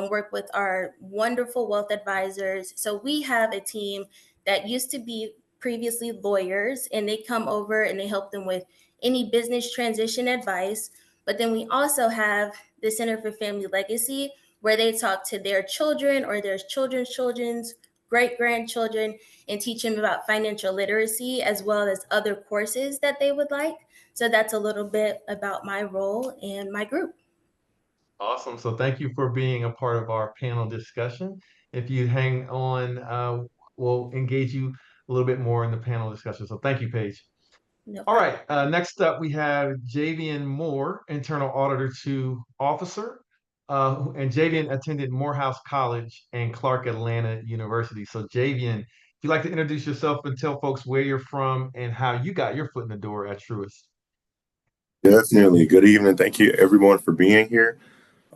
work with our wonderful wealth advisors. So we have a team that used to be previously lawyers, and they come over and they help them with any business transition advice. But then we also have the Center for Family Legacy, where they talk to their children or their children's great grandchildren and teach them about financial literacy as well as other courses that they would like. So that's a little bit about my role and my group. Awesome. So thank you for being a part of our panel discussion. If you hang on, we'll engage you a little bit more in the panel discussion. So thank you, Paige. No All problem. right. Next up, we have Javian Moore, Internal Auditor 2 Officer. And Javian attended Morehouse College and Clark Atlanta University. So Javian, if you'd like to introduce yourself and tell folks where you're from and how you got your foot in the door at Truist. Definitely. Good evening. Thank you, everyone, for being here.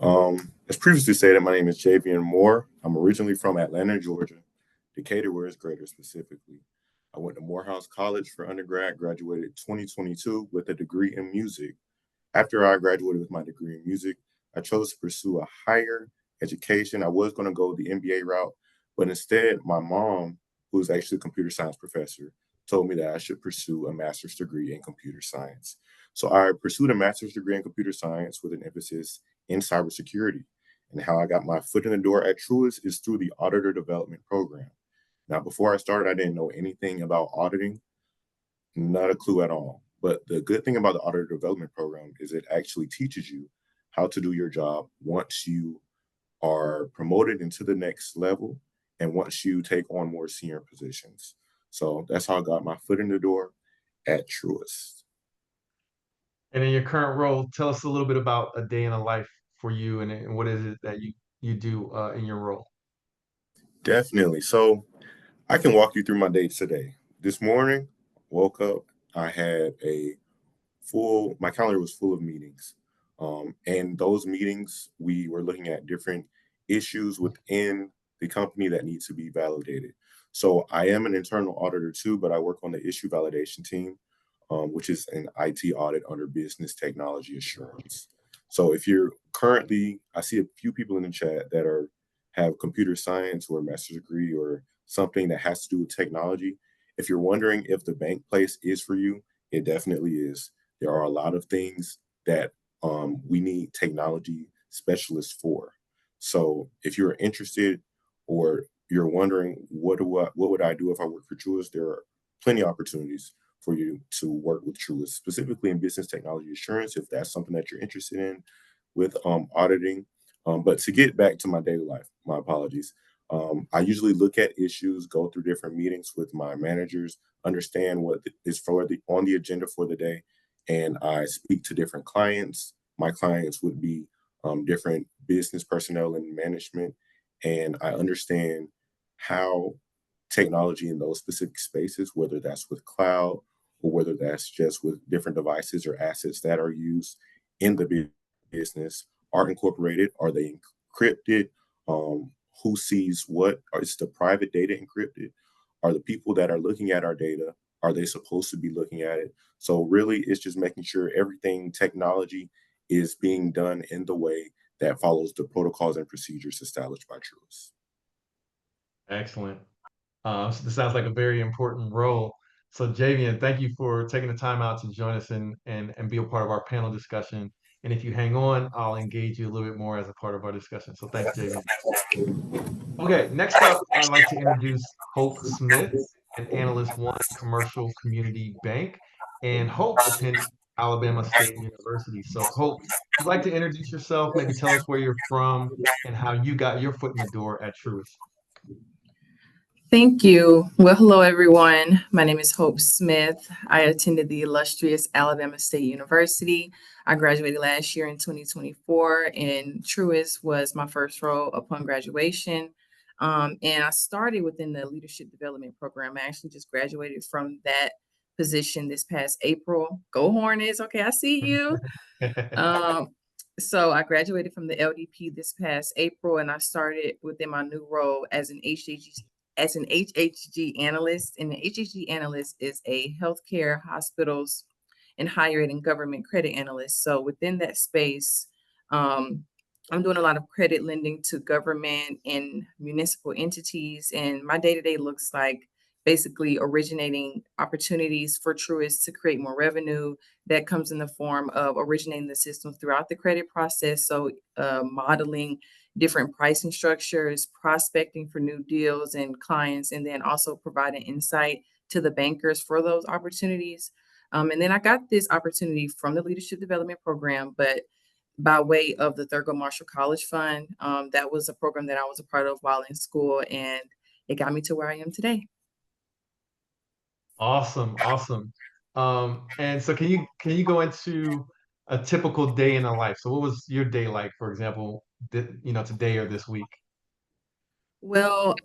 As previously stated, my name is Javian Moore. I'm originally from Atlanta, Georgia, Decatur, where it's greater specifically. I went to Morehouse College for undergrad, graduated 2022 with a degree in music. After I graduated with my degree in music, I chose to pursue a higher education. I was going to go the MBA route, but instead, my mom, who's actually a computer science professor, told me that I should pursue a master's degree in computer science. So I pursued a master's degree in computer science with an emphasis in cybersecurity. And how I got my foot in the door at Truist is through the auditor development program. Now, before I started, I didn't know anything about auditing, not a clue at all. But the good thing about the auditor development program is it actually teaches you how to do your job once you are promoted into the next level and once you take on more senior positions. So that's how I got my foot in the door at Truist. And in your current role, tell us a little bit about a day in a life for you and what is it that you do in your role? Definitely. So I can walk you through my day today. This morning, woke up, I had my calendar was full of meetings. And those meetings, we were looking at different issues within the company that need to be validated. So I am an internal auditor too, but I work on the issue validation team, which is an IT audit under business technology assurance. So if you're currently, I see a few people in the chat that have computer science or a master's degree or something that has to do with technology. If you're wondering if the bank place is for you, it definitely is. There are a lot of things that we need technology specialists for. So if you're interested or you're wondering what would I do if I work for Truist, there are plenty of opportunities for you to work with Truist, specifically in business technology assurance, if that's something that you're interested in with auditing. But to get back to my daily life, my apologies. I usually look at issues, go through different meetings with my managers, understand what is on the agenda for the day, and I speak to different clients. My clients would be different business personnel and management, and I understand how technology in those specific spaces, whether that's with cloud or whether that's just with different devices or assets that are used in the business, are incorporated, are they encrypted, who sees what, is the private data encrypted, are the people that are looking at our data, are they supposed to be looking at it? So really it's just making sure everything technology is being done in the way that follows the protocols and procedures established by Truist. Excellent. So this sounds like a very important role. So Javian, thank you for taking the time out to join us and be a part of our panel discussion. And if you hang on, I'll engage you a little bit more as a part of our discussion. So thanks, Javian. Okay, next up, I'd like to introduce Hope Smith, an analyst one commercial community bank, and Hope attended Alabama State University. So Hope, you'd like to introduce yourself, maybe tell us where you're from and how you got your foot in the door at Truist. Thank you. Well, hello, everyone. My name is Hope Smith. I attended the illustrious Alabama State University. I graduated last year in 2024, and Truist was my first role upon graduation. And I started within the leadership development program. I actually just graduated from that position this past April. Go Hornets. Okay, I see you. So I graduated from the LDP this past April, and I started within my new role as an HHG analyst. And the HHG analyst is a healthcare, hospitals, and higher ed and government credit analyst. So within that space, I'm doing a lot of credit lending to government and municipal entities. And my day-to-day looks like basically originating opportunities for Truist to create more revenue. That comes in the form of originating the system throughout the credit process. So modeling different pricing structures, prospecting for new deals and clients, and then also providing insight to the bankers for those opportunities. And then I got this opportunity from the Leadership Development Program, but by way of the Thurgood Marshall College Fund. That was a program that I was a part of while in school, and it got me to where I am today. Awesome, awesome. And so can you go into a typical day in a life? So what was your day like, for example, today or this week? Well,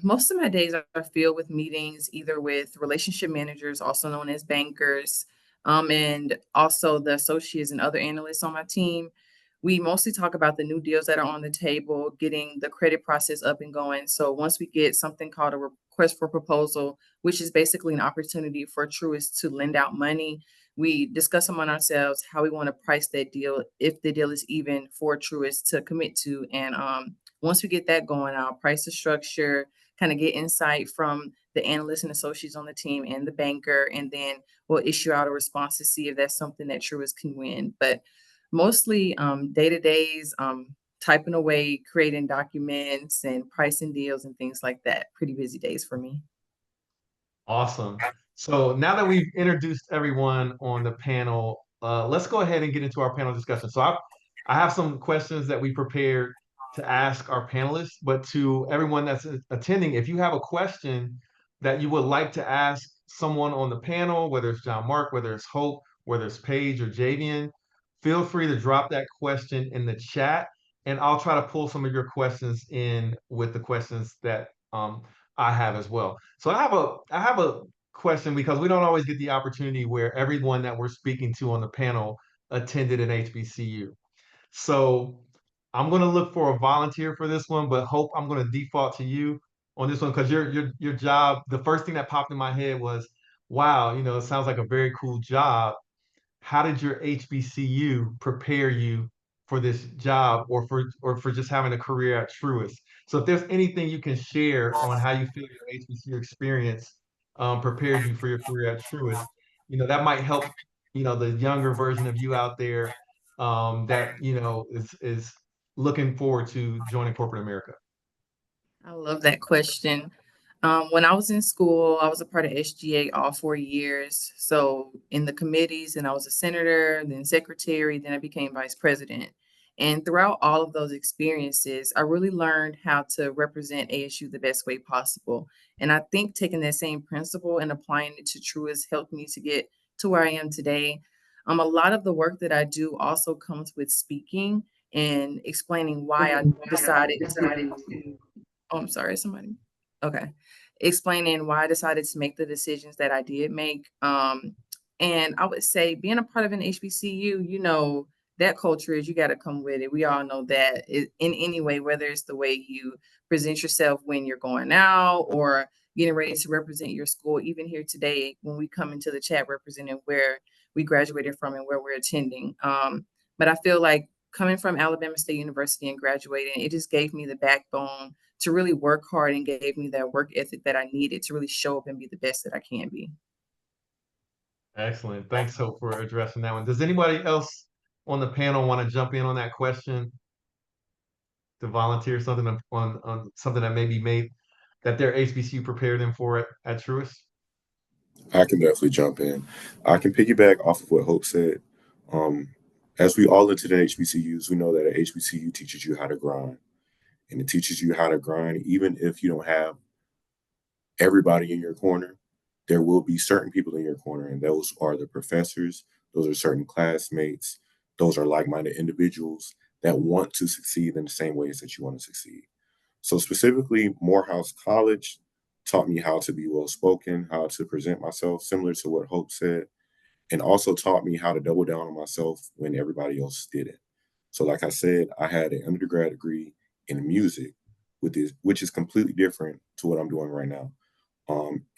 most of my days are filled with meetings, either with relationship managers, also known as bankers, and also the associates and other analysts on my team. We mostly talk about the new deals that are on the table, getting the credit process up and going. So once we get something called a request for proposal, which is basically an opportunity for Truist to lend out money, we discuss among ourselves how we want to price that deal, if the deal is even for Truist to commit to. And once we get that going, I'll price the structure, kind of get insight from the analysts and associates on the team and the banker, and then we'll issue out a response to see if that's something that Truist can win. But mostly day-to-days, typing away, creating documents and pricing deals and things like that. Pretty busy days for me. Awesome. So now that we've introduced everyone on the panel, let's go ahead and get into our panel discussion. So I have some questions that we prepared to ask our panelists, but to everyone that's attending, if you have a question that you would like to ask someone on the panel, whether it's John Mark, whether it's Hope, whether it's Paige or Javian, feel free to drop that question in the chat, and I'll try to pull some of your questions in with the questions that I have as well. So I have a question because we don't always get the opportunity where everyone that we're speaking to on the panel attended an HBCU. So I'm going to look for a volunteer for this one, but Hope, I'm going to default to you on this one because your job, the first thing that popped in my head was, wow, it sounds like a very cool job. How did your HBCU prepare you for this job or for just having a career at Truist? So if there's anything you can share on how you feel your HBCU experience prepared you for your career at Truist, that might help, the younger version of you out there that, is looking forward to joining corporate America. I love that question. When I was in school, I was a part of SGA all 4 years. So in the committees, and I was a senator, then secretary, then I became vice president. And throughout all of those experiences, I really learned how to represent ASU the best way possible. And I think taking that same principle and applying it to Truist helped me to get to where I am today. A lot of the work that I do also comes with speaking and explaining why I decided to. Oh, I'm sorry, somebody. Okay. Explaining why I decided to make the decisions that I did make. And I would say being a part of an HBCU, that culture is you got to come with it. We all know that in any way, whether it's the way you present yourself when you're going out or getting ready to represent your school, even here today, when we come into the chat representing where we graduated from and where we're attending. But I feel like coming from Alabama State University and graduating, it just gave me the backbone to really work hard and gave me that work ethic that I needed to really show up and be the best that I can be. Excellent. Thanks, Hope, for addressing that one. Does anybody else on the panel want to jump in on that question to volunteer something on something that maybe made that their HBCU prepared them for it at Truist? I can definitely jump in. I can piggyback off of what Hope said. Um, as we all attend HBCUs, we know that an HBCU teaches you how to grind, and it teaches you how to grind even if you don't have everybody in your corner. There will be certain people in your corner, and those are the professors, those are certain classmates, those are like minded individuals that want to succeed in the same ways that you want to succeed. So, specifically, Morehouse College taught me how to be well spoken, how to present myself, similar to what Hope said, and also taught me how to double down on myself when everybody else didn't. So, like I said, I had an undergrad degree in music, which is completely different to what I'm doing right now.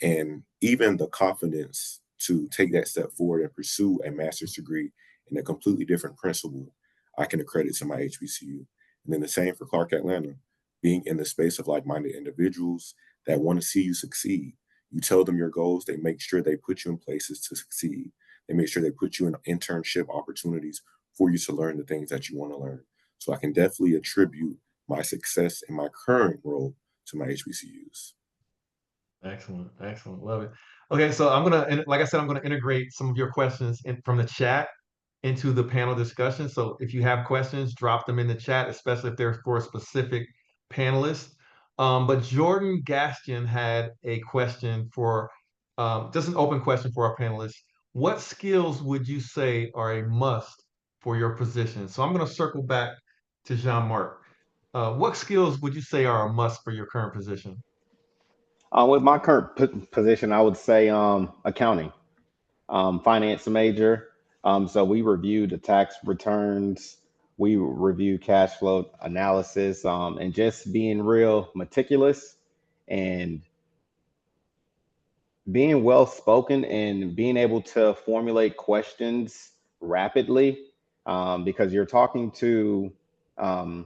And even the confidence to take that step forward and pursue a master's degree in a completely different principle, I can accredit to my HBCU. And then the same for Clark Atlanta, being in the space of like minded individuals that want to see you succeed. You tell them your goals, they make sure they put you in places to succeed. They make sure they put you in internship opportunities for you to learn the things that you want to learn. So I can definitely attribute my success in my current role to my HBCUs. Excellent, excellent, love it. Okay, so like I said, I'm gonna integrate some of your questions from the chat into the panel discussion. So if you have questions, drop them in the chat, especially if they're for a specific panelist. But Jordan Gastian had a question for just an open question for our panelists. What skills would you say are a must for your position? So I'm going to circle back to Jean-Marc. What skills would you say are a must for your current position? With my current position, I would say accounting, finance major. So we review the tax returns, we review cash flow analysis, and just being real meticulous and being well spoken and being able to formulate questions rapidly, because you're talking to um,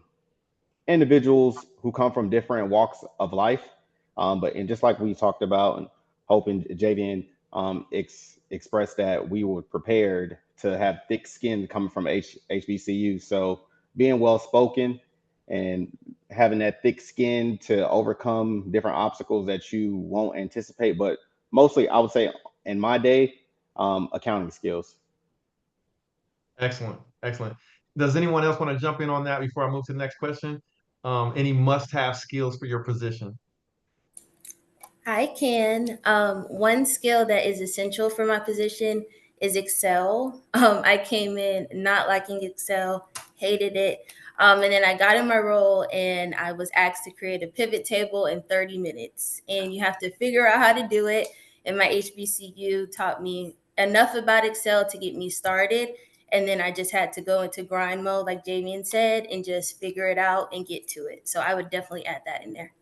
individuals who come from different walks of life. But and just like we talked about, and Hope and Javian expressed that we were prepared to have thick skin coming from HBCU. So being well spoken and having that thick skin to overcome different obstacles that you won't anticipate, but mostly I would say in my day, accounting skills. Excellent, excellent. Does anyone else want to jump in on that before I move to the next question? Any must-have skills for your position? I can. One skill that is essential for my position is Excel. I came in not liking Excel, hated it. And then I got in my role and I was asked to create a pivot table in 30 minutes. And you have to figure out how to do it. And my HBCU taught me enough about Excel to get me started. And then I just had to go into grind mode, like Damien said, and just figure it out and get to it. So I would definitely add that in there.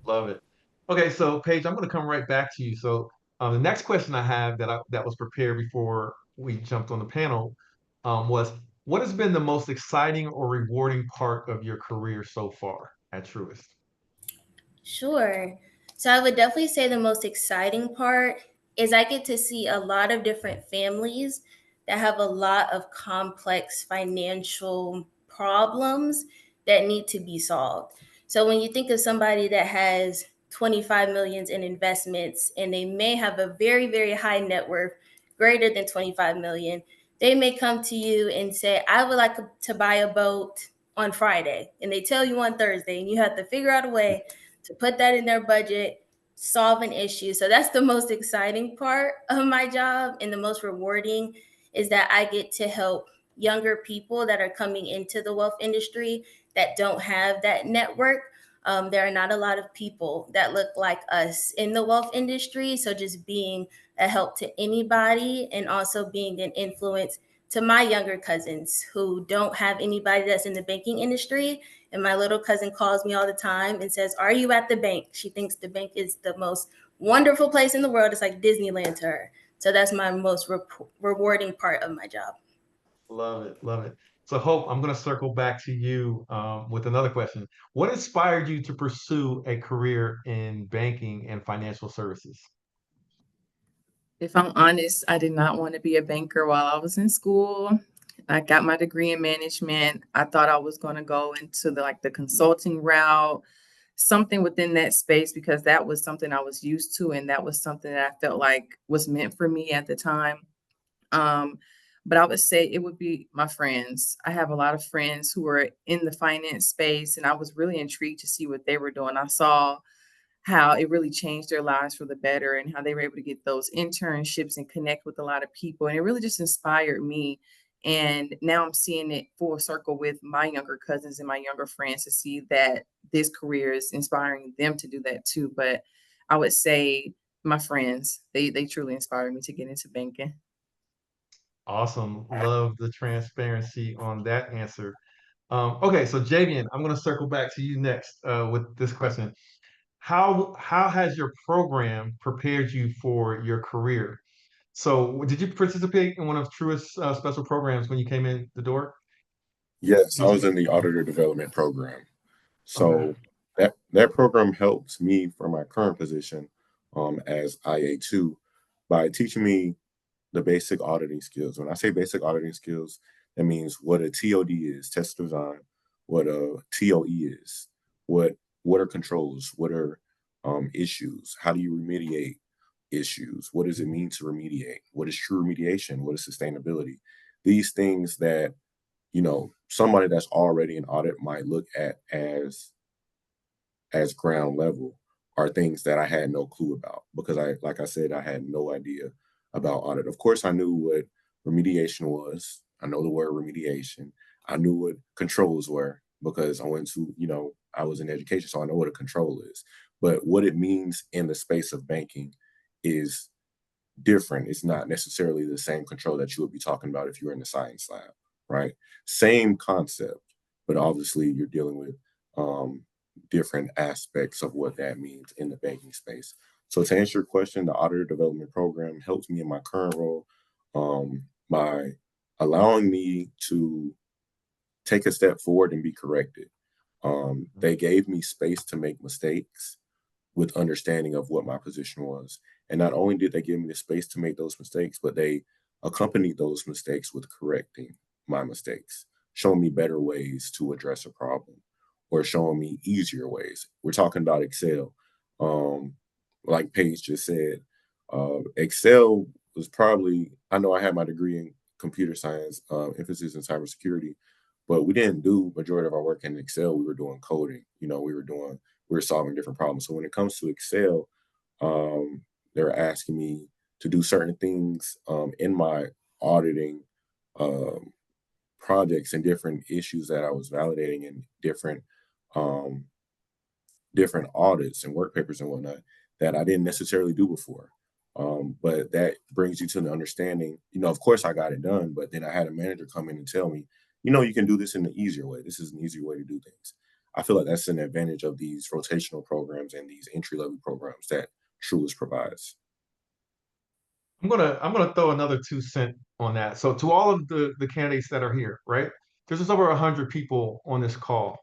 Love it. Okay, so Paige, I'm going to come right back to you. So the next question I have that was prepared before we jumped on the panel was, what has been the most exciting or rewarding part of your career so far at Truist? Sure. So I would definitely say the most exciting part is I get to see a lot of different families that have a lot of complex financial problems that need to be solved. So when you think of somebody that has 25 millions in investments and they may have a very, very high net worth, greater than 25 million, they may come to you and say, I would like to buy a boat on Friday. And they tell you on Thursday, and you have to figure out a way to put that in their budget, solve an issue. So that's the most exciting part of my job, and the most rewarding is that I get to help younger people that are coming into the wealth industry that don't have that network. There are not a lot of people that look like us in the wealth industry. So just being a help to anybody and also being an influence to my younger cousins who don't have anybody that's in the banking industry. And my little cousin calls me all the time and says, are you at the bank? She thinks the bank is the most wonderful place in the world. It's like Disneyland to her. So that's my most rewarding part of my job. Love it, love it. So Hope, I'm going to circle back to you with another question. What inspired you to pursue a career in banking and financial services? If I'm honest, I did not want to be a banker while I was in school. I got my degree in management. I thought I was going to go into the consulting route, something within that space, because that was something I was used to and that was something that I felt like was meant for me at the time. Um, but I would say it would be my friends. I have a lot of friends who are in the finance space, and I was really intrigued to see what they were doing. I saw how it really changed their lives for the better and how they were able to get those internships and connect with a lot of people. And it really just inspired me. And now I'm seeing it full circle with my younger cousins and my younger friends to see that this career is inspiring them to do that too. But I would say my friends, they truly inspired me to get into banking. Awesome. Love the transparency on that answer. Okay, so Javian, I'm going to circle back to you next with this question. How has your program prepared you for your career? So, did you participate in one of Truist's special programs when you came in the door? Yes, I was in the auditor development program. Okay. So that program helps me for my current position as IA2 by teaching me the basic auditing skills. When I say basic auditing skills, that means what a TOD is, test design, what a TOE is, what are controls, what are issues, how do you remediate issues, what does it mean to remediate, what is true remediation, what is sustainability. These things that somebody that's already in audit might look at as ground level are things that I had no clue about because like I said, I had no idea about audit. Of course, I knew what remediation was. I know the word remediation. I knew what controls were because I went to, I was in education, so I know what a control is. But what it means in the space of banking is different. It's not necessarily the same control that you would be talking about if you were in the science lab, right? Same concept, but obviously you're dealing with different aspects of what that means in the banking space. So to answer your question, the auditor development program helps me in my current role by allowing me to take a step forward and be corrected. They gave me space to make mistakes with understanding of what my position was. And not only did they give me the space to make those mistakes, but they accompanied those mistakes with correcting my mistakes, showing me better ways to address a problem or showing me easier ways. We're talking about Excel. Um, like Paige just said, Excel was probably, I know I had my degree in computer science, emphasis in cybersecurity, but we didn't do majority of our work in Excel. We were doing coding. We were solving different problems. So when it comes to Excel, they're asking me to do certain things in my auditing um, projects and different issues that I was validating in um, different audits and work papers and whatnot that I didn't necessarily do before. But that brings you to the understanding, of course I got it done, but then I had a manager come in and tell me, you can do this in the easier way. This is an easier way to do things. I feel like that's an advantage of these rotational programs and these entry level programs that Truist provides. I'm gonna throw another 2 cent on that. So to all of the candidates that are here, right? There's just over 100 people on this call.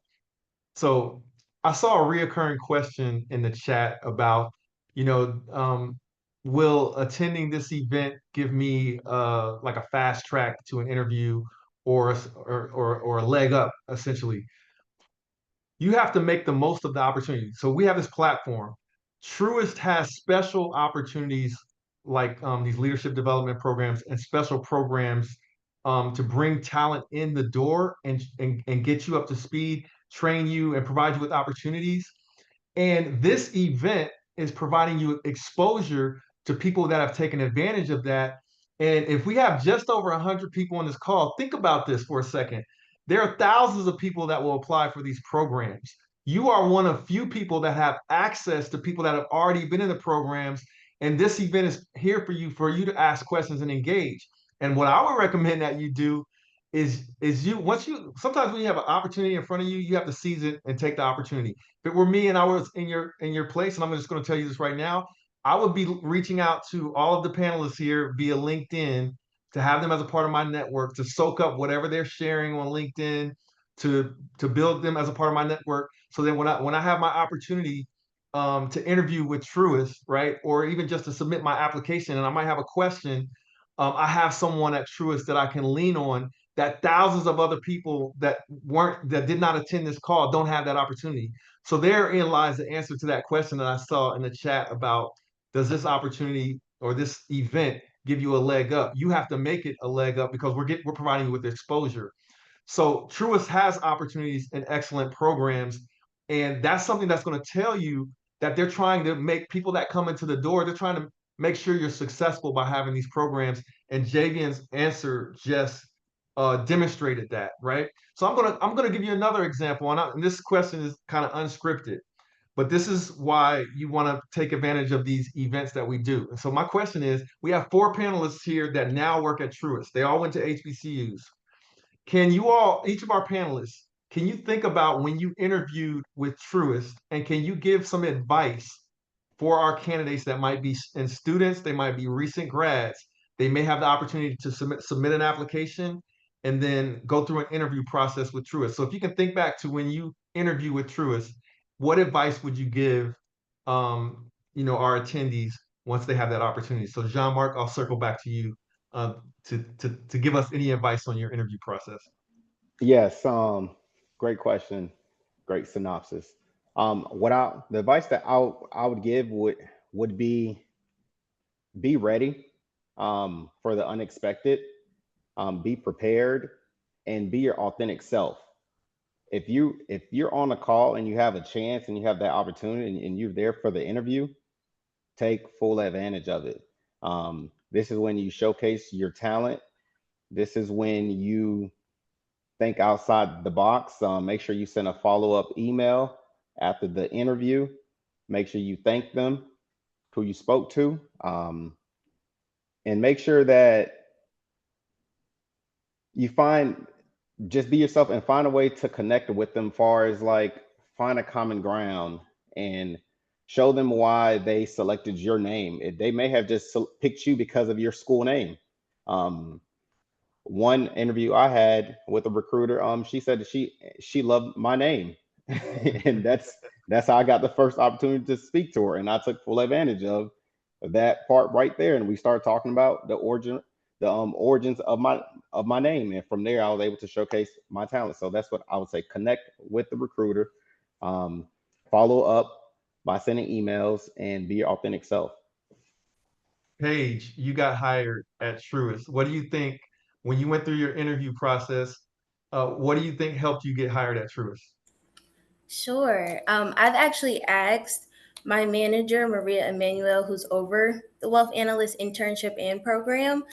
So I saw a reoccurring question in the chat about, you know, um, will attending this event give me like a fast track to an interview or a leg up, essentially? You have to make the most of the opportunity. So we have this platform. Truist has special opportunities like these leadership development programs and special programs to bring talent in the door and get you up to speed, train you, and provide you with opportunities. And this event is providing you exposure to people that have taken advantage of that. And if we have just over 100 people on this call, think about this for a second. There are thousands of people that will apply for these programs. You are one of few people that have access to people that have already been in the programs. And this event is here for you to ask questions and engage. And what I would recommend that you do is you once you sometimes when you have an opportunity in front of you, you have to seize it and take the opportunity. If it were me and I was in your place, and I'm just going to tell you this right now, I would be reaching out to all of the panelists here via LinkedIn to have them as a part of my network to soak up whatever they're sharing on LinkedIn to build them as a part of my network. So that when I have my opportunity, to interview with Truist, right? Or even just to submit my application, and I might have a question. I have someone at Truist that I can lean on, that thousands of other people that did not attend this call don't have that opportunity. So therein lies the answer to that question that I saw in the chat about, does this opportunity or this event give you a leg up? You have to make it a leg up, because we're providing you with exposure. So Truist has opportunities and excellent programs, and that's something that's going to tell you that they're trying to make people that come into the door, they're trying to make sure you're successful by having these programs. And Javian's answer just demonstrated that, right? So I'm gonna give you another example, and this question is kind of unscripted, but this is why you want to take advantage of these events that we do. And so my question is, we have 4 panelists here that now work at Truist. They all went to HBCUs. Can you all, each of our panelists, can you think about when you interviewed with Truist, and can you give some advice for our candidates that might be and students, they might be recent grads, they may have the opportunity to submit an application and then go through an interview process with Truist. So if you can think back to when you interview with Truist, what advice would you give our attendees once they have that opportunity? So Jean-Marc, I'll circle back to you uh, to give us any advice on your interview process. Yes, great question, great synopsis. The advice that I would give would be ready for the unexpected, be prepared, and be your authentic self. If you're on a call and you have a chance and you have that opportunity, and you're there for the interview, take full advantage of it. This is when you showcase your talent. This is when you think outside the box. Make sure you send a follow-up email after the interview. Make sure you thank them, who you spoke to, and make sure that you just be yourself and find a way to connect with them, far as like find a common ground and show them why they selected your name. They may have just picked you because of your school name. One interview I had with a recruiter, she said that she loved my name, and that's how I got the first opportunity to speak to her, and I took full advantage of that part right there, and we started talking about the origins of my name, and from there I was able to showcase my talent. So that's what I would say: connect with the recruiter, follow up by sending emails, and be your authentic self. Paige, you got hired at Truist. What do you think when you went through your interview process? What do you think helped you get hired at Truist? Sure. I've actually asked my manager, Maria Emanuel, who's over the Wealth Analyst internship and program.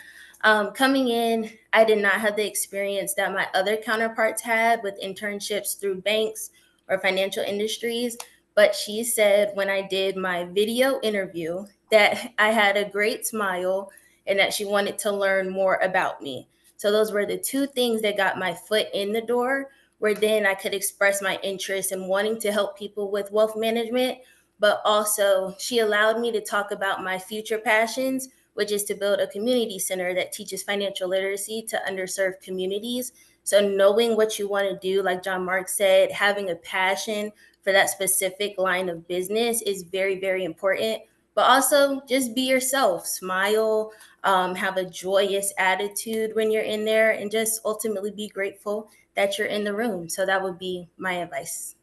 Coming in, I did not have the experience that my other counterparts had with internships through banks or financial industries. But she said when I did my video interview that I had a great smile and that she wanted to learn more about me. So those were the 2 things that got my foot in the door, where then I could express my interest in wanting to help people with wealth management. But also, she allowed me to talk about my future passions, which is to build a community center that teaches financial literacy to underserved communities. So knowing what you want to do, like Jean-Marc said, having a passion for that specific line of business is very, very important. But also just be yourself, smile, have a joyous attitude when you're in there, and just ultimately be grateful that you're in the room. So that would be my advice.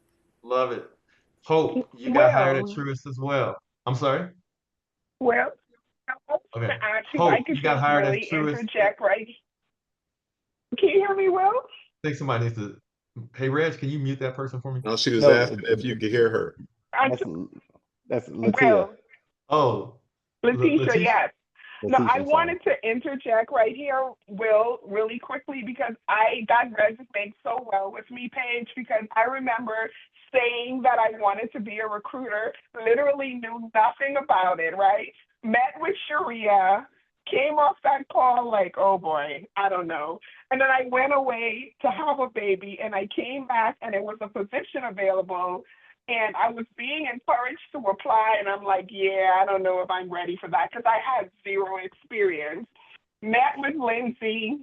Love it. Hope, you got hired at Well, Truist as well. I'm sorry? well, I was going Okay. to ask you if I Hope, could you got just hired at really Truist. interject, right? Can you hear me, Will? I think somebody needs to. Hey, Reg, can you mute that person for me? No, she was No, asking if you could hear her. I, that's that's Latia. well, Oh, Letitia, Letitia? yes. No, Letitia, I I'm sorry. wanted to interject right here, Will, really quickly, because that resonates so well with me, Paige, because I remember saying that I wanted to be a recruiter, literally knew nothing about it, right? Met with Sharia, came off that call like, oh boy, I don't know. And then I went away to have a baby, and I came back and it was a position available. And I was being encouraged to apply, and I'm like, yeah, I don't know if I'm ready for that because I had zero experience. Met with Lindsay,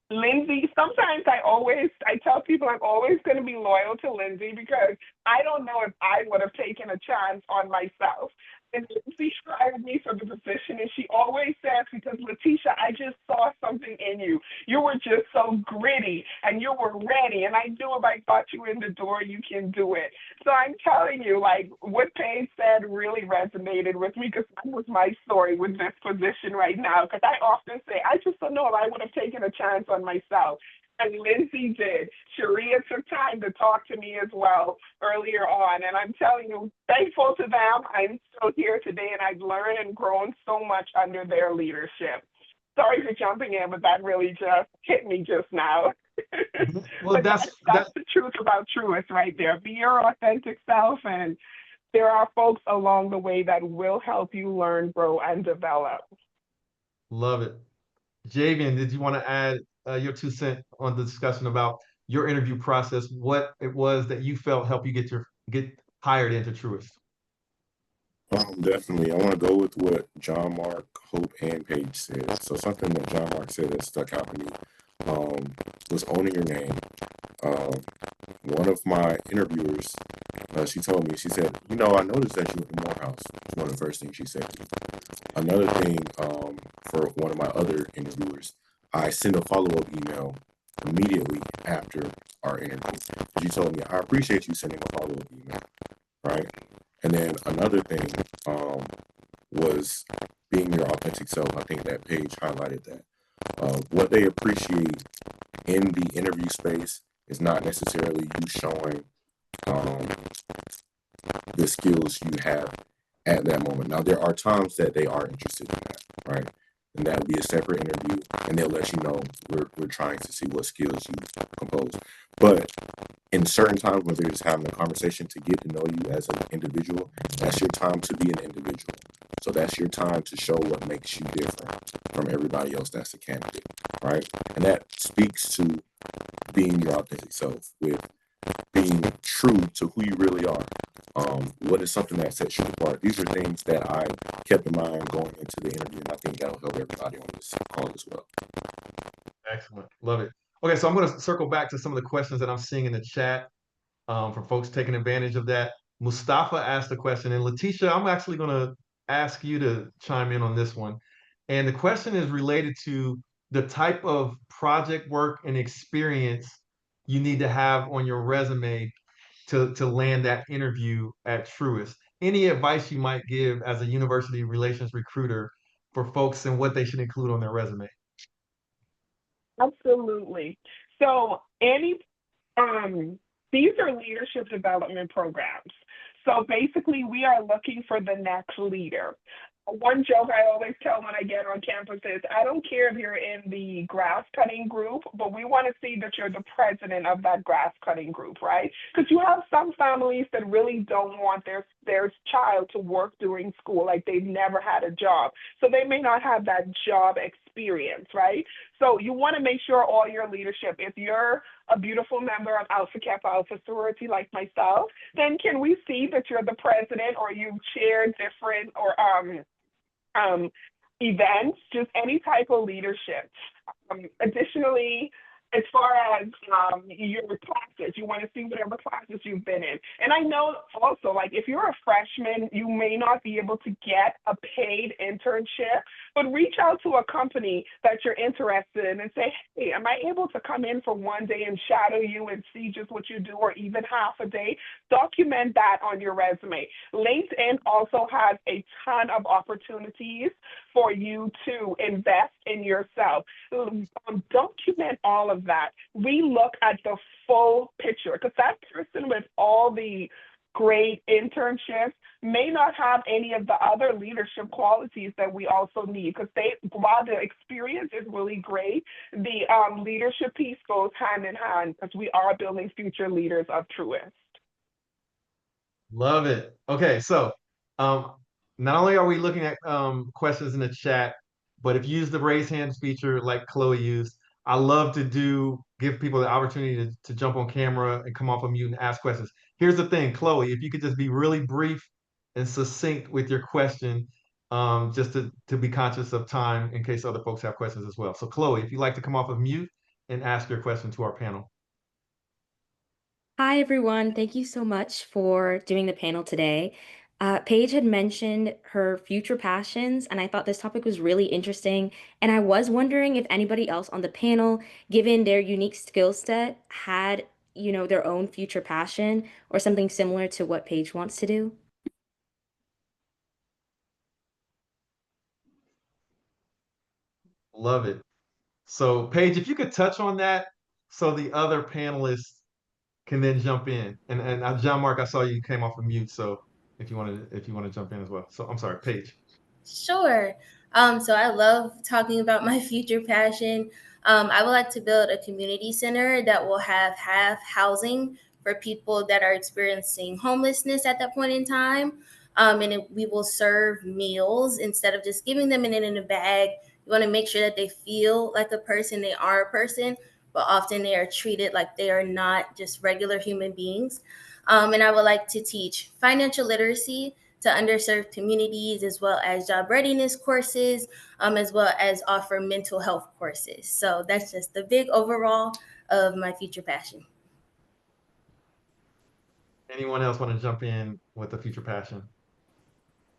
Lindsay, sometimes I tell people I'm always going to be loyal to Lindsay because I don't know if I would have taken a chance on myself. And Lindsay hired me for the position, and she always says, because Letitia, I just saw something in you. You were just so gritty and you were ready. And I knew if I got you in the door, you can do it. So I'm telling you, like what Paige said really resonated with me because that was my story with this position right now. Because I often say, I just don't know if I would have taken a chance on myself. And Lindsay did. Sharia took time to talk to me as well earlier on. And I'm telling you, thankful to them. I'm still here today and I've learned and grown so much under their leadership. Sorry for jumping in, but that really just hit me just now. Well, But that's the truth about Truist right there. Be your authentic self, and there are folks along the way that will help you learn, grow, and develop. love it. Javian, did you want to add your 2 cents on the discussion about your interview process, what it was that you felt helped you get hired into Truist? Definitely. I want to go with what John Mark, Hope, and Paige said. So something that John Mark said that stuck out to me was owning your name. Um, One of my interviewers, she told me, she said, I noticed that you went to Morehouse. It's one of the first things she said to me. Another thing, for one of my other interviewers, I sent a follow-up email immediately after our interview. She told me, I appreciate you sending a follow-up email, right? And then another thing was being your authentic self. I think that Paige highlighted that. What they appreciate in the interview space is not necessarily you showing um, the skills you have at that moment. Now, there are times that they are interested in that, right? And that would be a separate interview, and they'll let you know we're trying to see what skills you compose. But in certain times when they're just having a conversation to get to know you as an individual, that's your time to be an individual. So that's your time to show what makes you different from everybody else that's a candidate, right? And that speaks to being your authentic self, with being true to who you really are. What is something that sets you apart? These are things that I kept in mind going into the interview, and I think that'll help everybody on this call as well. Excellent. Love it. Okay, so I'm going to circle back to some of the questions that I'm seeing in the chat for folks taking advantage of that. Mustafa asked a question, and Letitia, I'm actually going to ask you to chime in on this one. And the question is related to the type of project work and experience you need to have on your resume to land that interview at Truist. Any advice you might give as a university relations recruiter for folks and what they should include on their resume? Absolutely. So these are leadership development programs. So basically, we are looking for the next leader. One joke I always tell when I get on campus is, I don't care if you're in the grass cutting group, but we want to see that you're the president of that grass cutting group, right? Because you have some families that really don't want their child to work during school, like they've never had a job. So they may not have that job experience, right? So you want to make sure all your leadership, if you're a beautiful member of Alpha Kappa Alpha sorority like myself, then can we see that you're the president or you've chaired different or events, just any type of leadership. Additionally, as far as your classes, you want to see whatever classes you've been in. And I know also, like if you're a freshman, you may not be able to get a paid internship, but reach out to a company that you're interested in and say, hey, am I able to come in for one day and shadow you and see just what you do, or even half a day? Document that on your resume. LinkedIn also has a ton of opportunities for you to invest in yourself. Document all of that. We look at the full picture because that person with all the great internships may not have any of the other leadership qualities that we also need, because while the experience is really great, the leadership piece goes hand in hand because we are building future leaders of Truist. Love it. Okay, so not only are we looking at questions in the chat, but if you use the raise hands feature like Chloe used, I love to give people the opportunity to jump on camera and come off of mute and ask questions. Here's the thing, Chloe, if you could just be really brief and succinct with your question, just to be conscious of time in case other folks have questions as well. So Chloe, if you'd like to come off of mute and ask your question to our panel. Hi, everyone. Thank you so much for doing the panel today. Paige had mentioned her future passions, and I thought this topic was really interesting. And I was wondering if anybody else on the panel, given their unique skill set, had, their own future passion or something similar to what Paige wants to do. Love it. So Paige, if you could touch on that so the other panelists can then jump in. And John Mark, I saw you came off of mute, so if you want to jump in as well. So I'm sorry, Paige. Sure. So I love talking about my future passion. I would like to build a community center that will have housing for people that are experiencing homelessness at that point in time. We will serve meals instead of just giving them in a bag. You want to make sure that they feel like a person, they are a person, but often they are treated like they are not just regular human beings. And I would like to teach financial literacy to underserved communities, as well as job readiness courses, as well as offer mental health courses. So that's just the big overall of my future passion. Anyone else want to jump in with a future passion?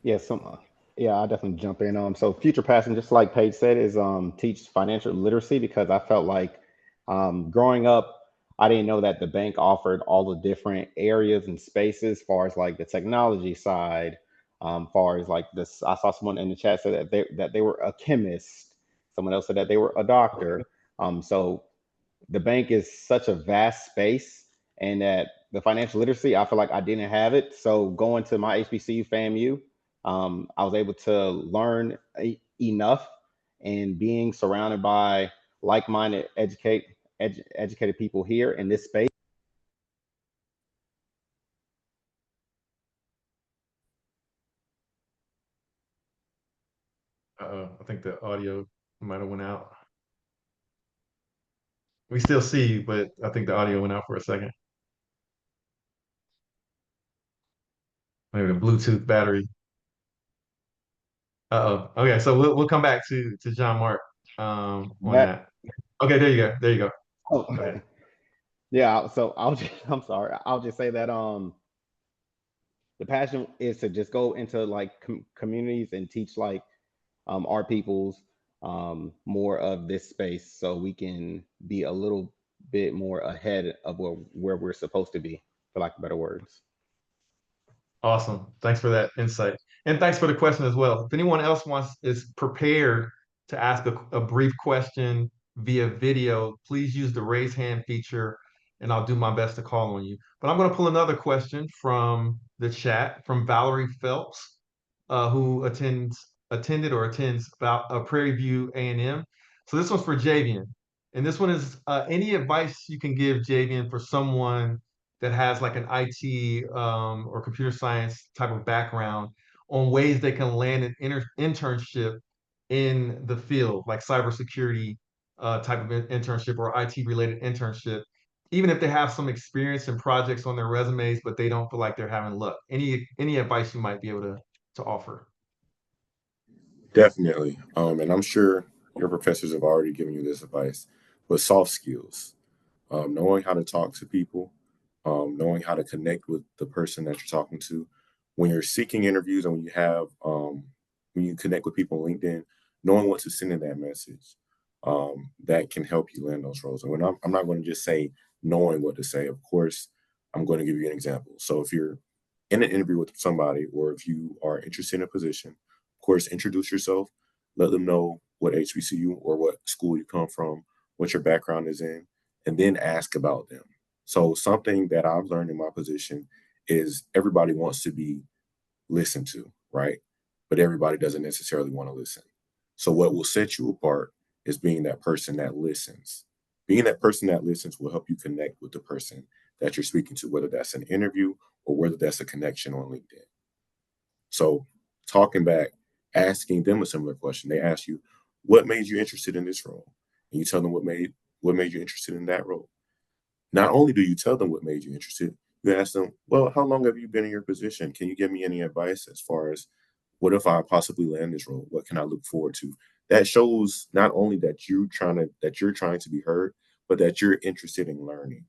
Yeah, yeah, I'll definitely jump in. So future passion, just like Paige said, is teach financial literacy because I felt like growing up, I didn't know that the bank offered all the different areas and spaces, as far as like the technology side, far as like this. I saw someone in the chat say that they were a chemist. Someone else said that they were a doctor. So the bank is such a vast space, and that the financial literacy, I feel like I didn't have it. So going to my HBCU FAMU, I was able to learn enough, and being surrounded by like-minded, educated people here in this space. I think the audio might have went out. We still see you, but I think the audio went out for a second. Maybe the Bluetooth battery. Uh-oh. Okay, so we'll come back to John Mark on That that. Okay, there you go. There you go. oh Go ahead. yeah. So I'm sorry. I'll just say that the passion is to just go into like communities and teach like our peoples more of this space so we can be a little bit more ahead of where we're supposed to be, for lack of better words. Awesome. Thanks for that insight. And thanks for the question as well. If anyone else is prepared to ask a brief question via video, please use the raise hand feature and I'll do my best to call on you. But I'm going to pull another question from the chat from Valerie Phelps, who attended or attends Prairie View A&M. So this one's for Javian. And this one is any advice you can give Javian for someone that has like an IT or computer science type of background on ways they can land an internship in the field, like cybersecurity type of internship or IT related internship, even if they have some experience in projects on their resumes, but they don't feel like they're having luck. Any advice you might be able to offer? Definitely. And I'm sure your professors have already given you this advice, but soft skills, knowing how to talk to people, knowing how to connect with the person that you're talking to. When you're seeking interviews and when you connect with people on LinkedIn, knowing what to send in that message, that can help you land those roles. And I'm not going to just say knowing what to say. Of course, I'm going to give you an example. So if you're in an interview with somebody, or if you are interested in a position, of course, introduce yourself. Let them know what HBCU or what school you come from, what your background is in, and then ask about them. So something that I've learned in my position is everybody wants to be listened to, right? But everybody doesn't necessarily want to listen. So what will set you apart is being that person that listens. Being that person that listens will help you connect with the person that you're speaking to, whether that's an interview or whether that's a connection on LinkedIn. So talking back, asking them a similar question. They ask you, what made you interested in this role? And you tell them what made you interested in that role. Not only do you tell them what made you interested, you ask them, well, how long have you been in your position? Can you give me any advice as far as what if I possibly land this role? What can I look forward to? That shows not only that you're trying to be heard, but that you're interested in learning.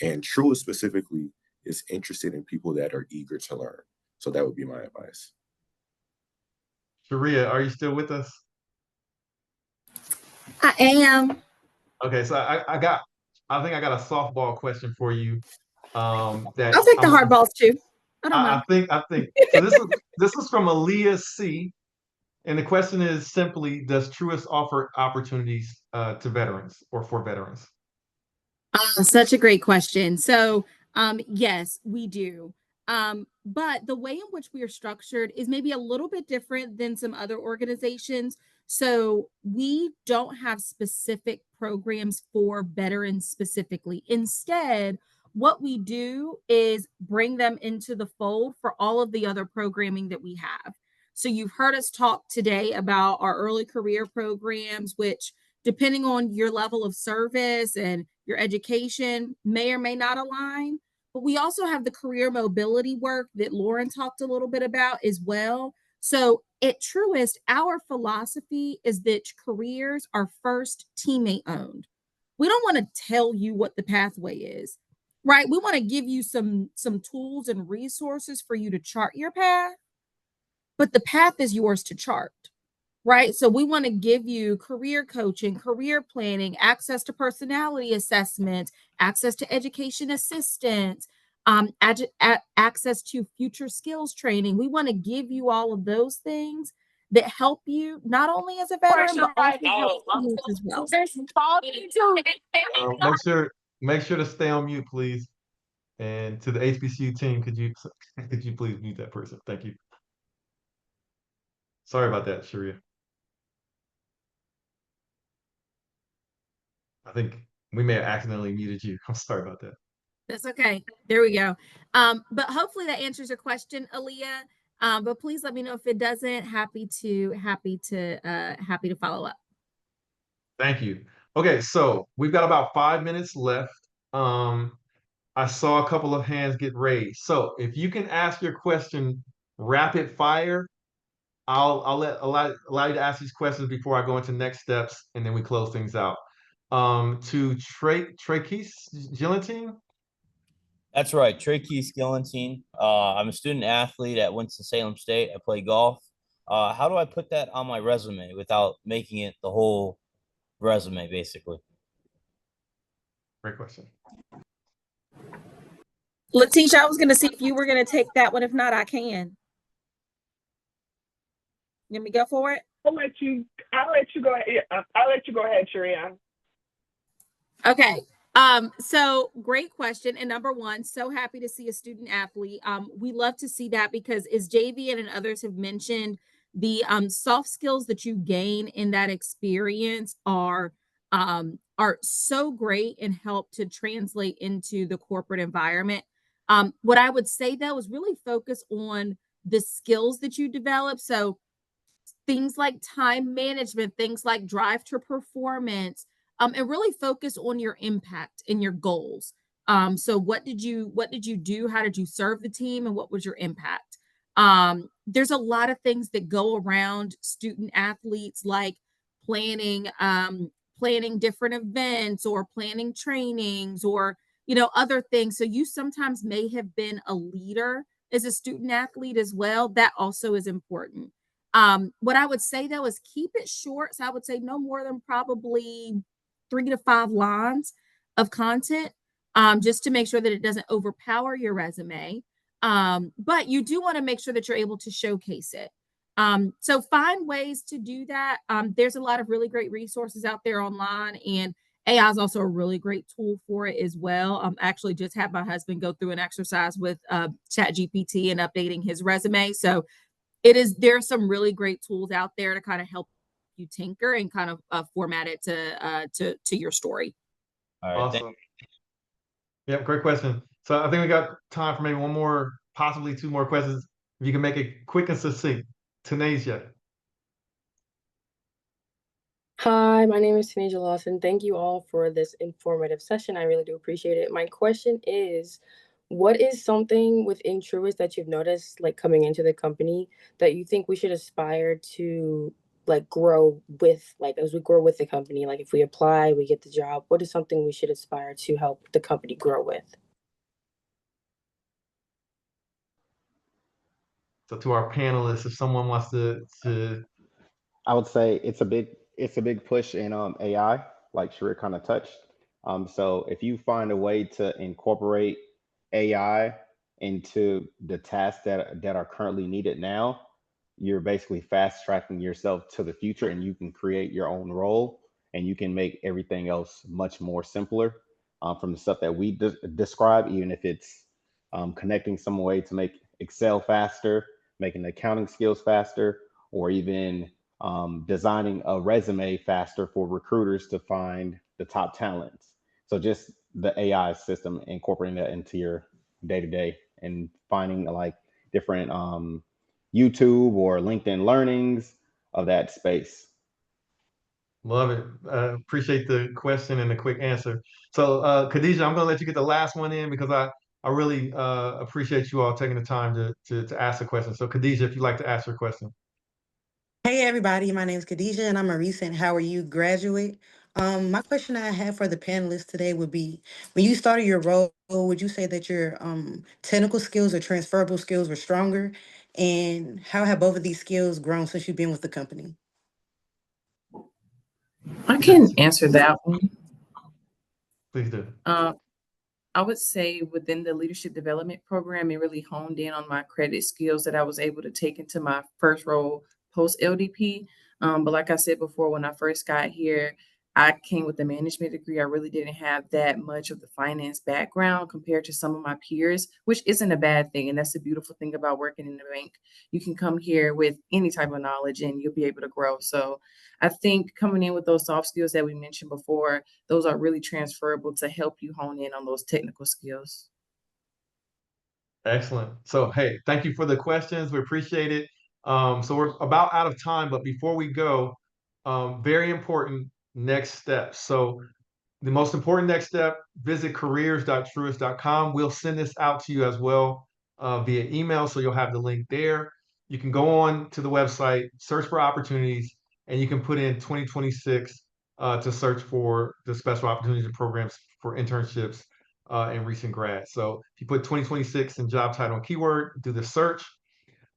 And Truist specifically is interested in people that are eager to learn. So that would be my advice. Sharia, are you still with us? I am. Okay, so I think I got a softball question for you. That I'll take the I'm hard balls too. I don't mind. I think so. This is from Aaliyah C. And the question is simply, does Truist offer opportunities to veterans or for veterans? Such a great question. So, yes, we do. But the way in which we are structured is maybe a little bit different than some other organizations. So, we don't have specific programs for veterans specifically. Instead, what we do is bring them into the fold for all of the other programming that we have. So, you've heard us talk today about our early career programs, which depending on your level of service and your education may or may not align. But we also have the career mobility work that Lauren talked a little bit about as well. So at Truist, our philosophy is that careers are first teammate owned. We don't want to tell you what the pathway is, right? We want to give you some tools and resources for you to chart your path, but the path is yours to chart, right? So we want to give you career coaching, career planning, access to personality assessment, access to education assistance, access to future skills training. We want to give you all of those things that help you not only as a veteran, but also help students as well. Make sure to stay on mute, please. And to the HBCU team, could you please mute that person? Thank you. Sorry about that, Sharia. I think we may have accidentally muted you. I'm sorry about that. That's okay. There we go. But hopefully that answers your question, Aaliyah. But please let me know if it doesn't. Happy to follow up. Thank you. Okay, so we've got about 5 minutes left. I saw a couple of hands get raised. So if you can ask your question rapid fire, I'll allow you to ask these questions before I go into next steps, and then we close things out. To Traquise Gillantine. That's right, Trey Keith Gillantine. I'm a student athlete at Winston-Salem State. I play golf. How do I put that on my resume without making it the whole resume, basically? Great question. Letitia, I was going to see if you were going to take that one. If not, I can. Let me go for it. I'll let you go ahead. I'll let you go ahead, Sharia. Okay. So great question. And number one, so happy to see a student athlete. We love to see that because as Javian and others have mentioned, the soft skills that you gain in that experience are so great and help to translate into the corporate environment. What I would say though is really focus on the skills that you develop. So things like time management, things like drive to performance, and really focus on your impact and your goals. So what did you do? How did you serve the team? And what was your impact? There's a lot of things that go around student athletes, like planning, planning different events or planning trainings or, other things. So you sometimes may have been a leader as a student athlete as well. That also is important. What I would say though is keep it short. So I would say no more than probably 3 to 5 lines of content, just to make sure that it doesn't overpower your resume. But you do want to make sure that you're able to showcase it. So find ways to do that. There's a lot of really great resources out there online, and AI is also a really great tool for it as well. I actually just had my husband go through an exercise with ChatGPT and updating his resume. So there are some really great tools out there to kind of help you tinker and kind of format it to your story. All right. Awesome. Yep, great question. So I think we got time for maybe one more, possibly 2 more questions. If you can make it quick and succinct. Tanasia. Hi, my name is Tanisha Lawson. Thank you all for this informative session. I really do appreciate it. My question is, what is something within Truist that you've noticed, like coming into the company, that you think we should aspire to like grow with, like as we grow with the company, like if we apply, we get the job, what is something we should aspire to help the company grow with? So to our panelists, if someone wants to I would say it's a big push in AI, like Sharia kind of touched. So if you find a way to incorporate AI into the tasks that are currently needed now, you're basically fast tracking yourself to the future, and you can create your own role, and you can make everything else much more simpler, from the stuff that we describe, even if it's connecting some way to make Excel faster, making accounting skills faster, or even designing a resume faster for recruiters to find the top talents. So just the AI system, incorporating that into your day to day, and finding like different YouTube or LinkedIn learnings of that space. love it. Appreciate the question and the quick answer. So, Khadijah, I'm going to let you get the last one in because I really appreciate you all taking the time to ask a question. So, Khadijah, if you'd like to ask your question. Hey everybody, my name is Khadijah and I'm a recent How Are You graduate. My question I have for the panelists today would be, when you started your role, would you say that your technical skills or transferable skills were stronger? And how have both of these skills grown since you've been with the company? I can answer that one. Please do. I would say within the leadership development program, it really honed in on my credit skills that I was able to take into my first role post LDP. But like I said before, when I first got here, I came with a management degree. I really didn't have that much of the finance background compared to some of my peers, which isn't a bad thing. And that's the beautiful thing about working in the bank. You can come here with any type of knowledge and you'll be able to grow. So I think coming in with those soft skills that we mentioned before, those are really transferable to help you hone in on those technical skills. Excellent. So, hey, thank you for the questions. We appreciate it. So we're about out of time, but before we go, very important next steps. So the most important next step, visit careers.truist.com. We'll send this out to you as well via email, so you'll have the link there. You can go on to the website, search for opportunities, and you can put in 2026 to search for the special opportunities and programs for internships and recent grads. So if you put 2026 in job title and keyword, do the search.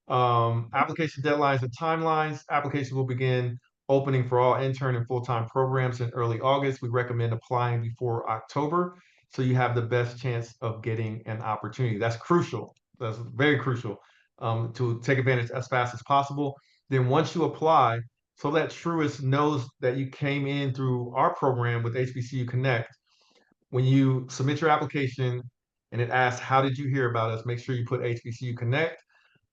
Application deadlines and timelines. Applications will begin opening for all intern and full-time programs in early August. We recommend applying before October so you have the best chance of getting an opportunity. That's crucial. That's very crucial to take advantage as fast as possible. Then once you apply, so that Truist knows that you came in through our program with HBCU Connect, when you submit your application and it asks, how did you hear about us? Make sure you put HBCU Connect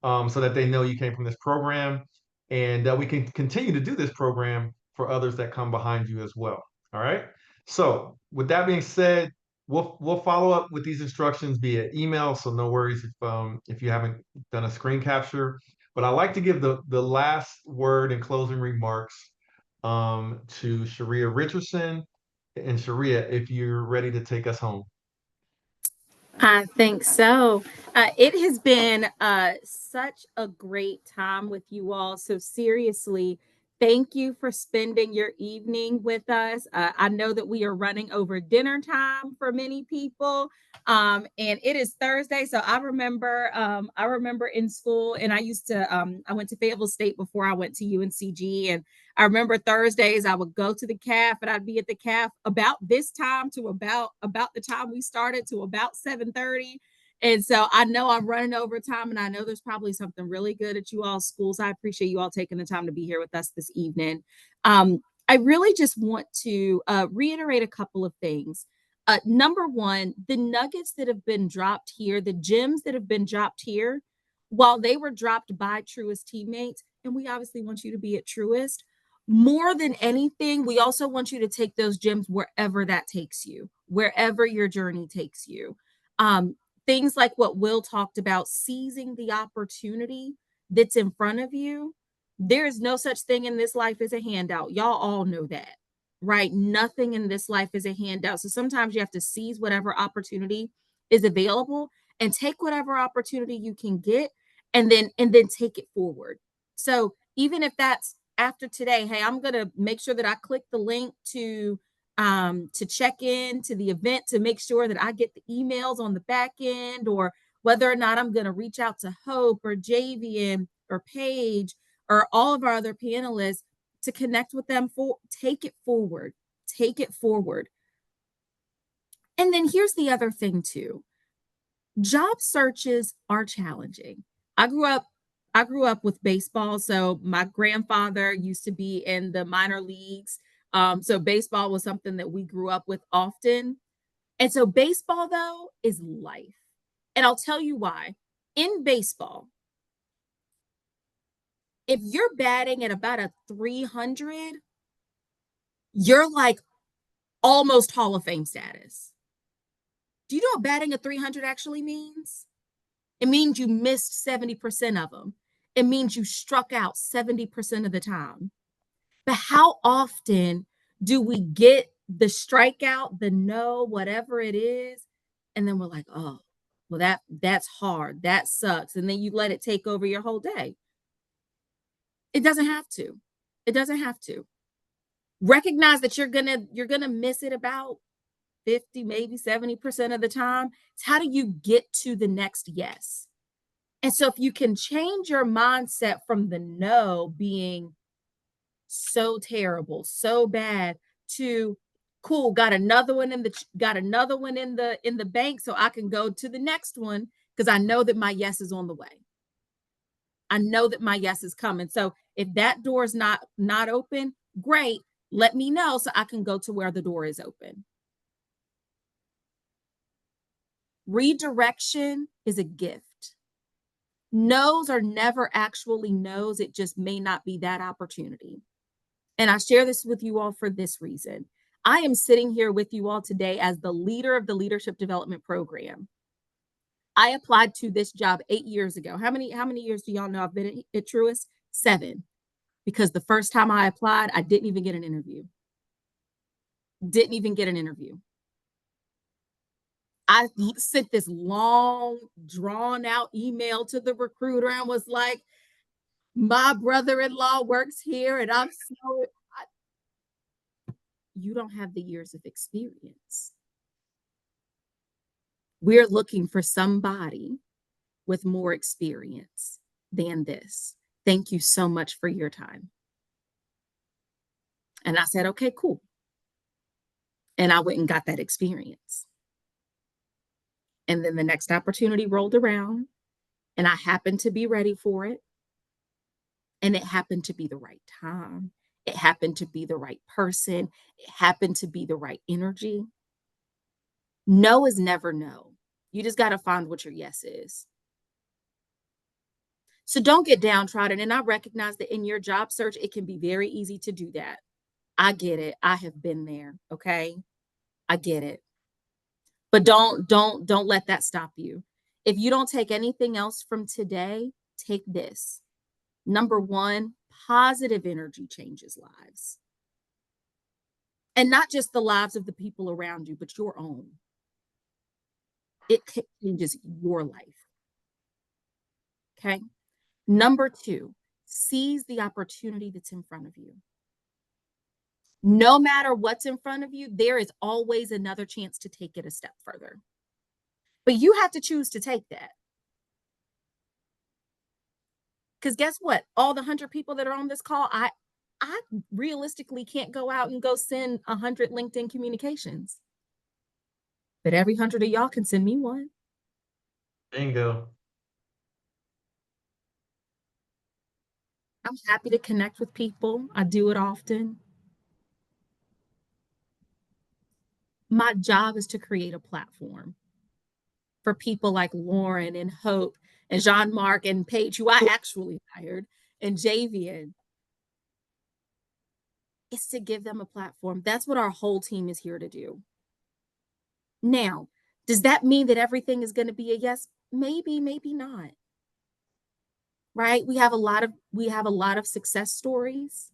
so that they know you came from this program and that we can continue to do this program for others that come behind you as well. All right. So with that being said, we'll follow up with these instructions via email. So no worries if you haven't done a screen capture. But I like to give the last word and closing remarks to Sharia Richardson. And Sharia, if you're ready to take us home. I think so. It has been such a great time with you all. So, seriously, thank you for spending your evening with us. I know that we are running over dinner time for many people. And it is Thursday. So I remember in school, and I went to Fayetteville State before I went to UNCG. And I remember Thursdays I would go to the calf and I'd be at the calf about this time to about the time we started to about 7:30. And so I know I'm running over time, and I know there's probably something really good at you all schools. I appreciate you all taking the time to be here with us this evening. I really just want to reiterate a couple of things. Number one, the nuggets that have been dropped here, the gems that have been dropped here, while they were dropped by Truist teammates, and we obviously want you to be at Truist, more than anything, we also want you to take those gems wherever that takes you, wherever your journey takes you. Things like what Will talked about, seizing the opportunity that's in front of you. There is no such thing in this life as a handout. Y'all all know that, right? Nothing in this life is a handout. So sometimes you have to seize whatever opportunity is available and take whatever opportunity you can get and then take it forward. So even if that's after today, hey, I'm going to make sure that I click the link to check in to the event to make sure that I get the emails on the back end, or whether or not I'm going to reach out to Hope or Javian or Paige or all of our other panelists to connect with them. Take it forward. Take it forward. And then here's the other thing too. Job searches are challenging. I grew up with baseball. So my grandfather used to be in the minor leagues. So baseball was something that we grew up with often. And so baseball, though, is life. And I'll tell you why. In baseball, if you're batting at about a 300, you're like almost Hall of Fame status. Do you know what batting a 300 actually means? It means you missed 70% of them. It means you struck out 70% of the time. But how often do we get the strikeout, the no, whatever it is, and then we're like, oh, well, that's hard. That sucks. And then you let it take over your whole day. It doesn't have to. It doesn't have to. Recognize that you're gonna miss it about 50, maybe 70% of the time. It's how do you get to the next yes? And so if you can change your mindset from the no being so terrible, so bad, to cool, got another one in the bank, so I can go to the next one because I know that my yes is on the way. I know that my yes is coming. So if that door is not open, great. Let me know so I can go to where the door is open. Redirection is a gift. No's are never actually no's. It just may not be that opportunity. And I share this with you all for this reason. I am sitting here with you all today as the leader of the Leadership Development Program. I applied to this job 8 years ago. How many years do y'all know I've been at Truist? 7. Because the first time I applied, I didn't even get an interview. Didn't even get an interview. I sent this long, drawn out email to the recruiter and was like, my brother-in-law works here and I'm so, you don't have the years of experience. We're looking for somebody with more experience than this. Thank you so much for your time. And I said, okay, cool. And I went and got that experience. And then the next opportunity rolled around and I happened to be ready for it. And it happened to be the right time. It happened to be the right person. It happened to be the right energy. No is never no. You just got to find what your yes is. So don't get downtrodden. And I recognize that in your job search, it can be very easy to do that. I get it. I have been there. Okay. I get it. But don't let that stop you. If you don't take anything else from today, take this. Number 1, positive energy changes lives. And not just the lives of the people around you, but your own. It changes your life. Okay. Number 2, seize the opportunity that's in front of you. No matter what's in front of you, there is always another chance to take it a step further. But you have to choose to take that. Because guess what? All the 100 people that are on this call, I realistically can't go out and go send 100 LinkedIn communications. But every 100 of y'all can send me one. Bingo. I'm happy to connect with people. I do it often. My job is to create a platform for people like Lauren and Hope and Jean-Marc and Paige, who I actually hired, and Javian. It's to give them a platform. That's what our whole team is here to do. Now, does that mean that everything is going to be a yes? Maybe, maybe not. Right? We have a lot of success stories.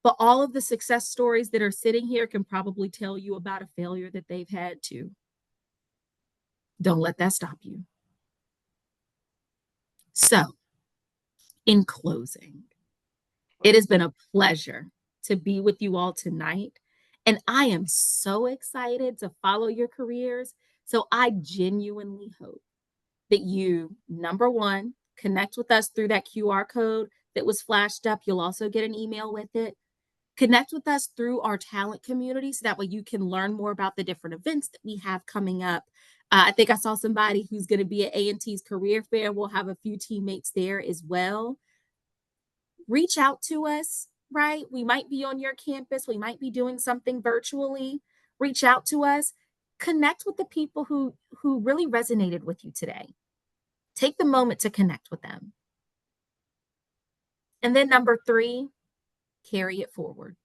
But all of the success stories that are sitting here can probably tell you about a failure that they've had too. Don't let that stop you. So, in closing, It has been a pleasure to be with you all tonight. And I am so excited to follow your careers. So I genuinely hope that you, number one, connect with us through that QR code that was flashed up. You'll also get an email with it. Connect with us through our talent community so that way you can learn more about the different events that we have coming up. I think I saw somebody who's going to be at A&T's career fair. We'll have a few teammates there as well. Reach out to us, right? We might be on your campus. We might be doing something virtually. Reach out to us. Connect with the people who really resonated with you today. Take the moment to connect with them. And then number three, carry it forward,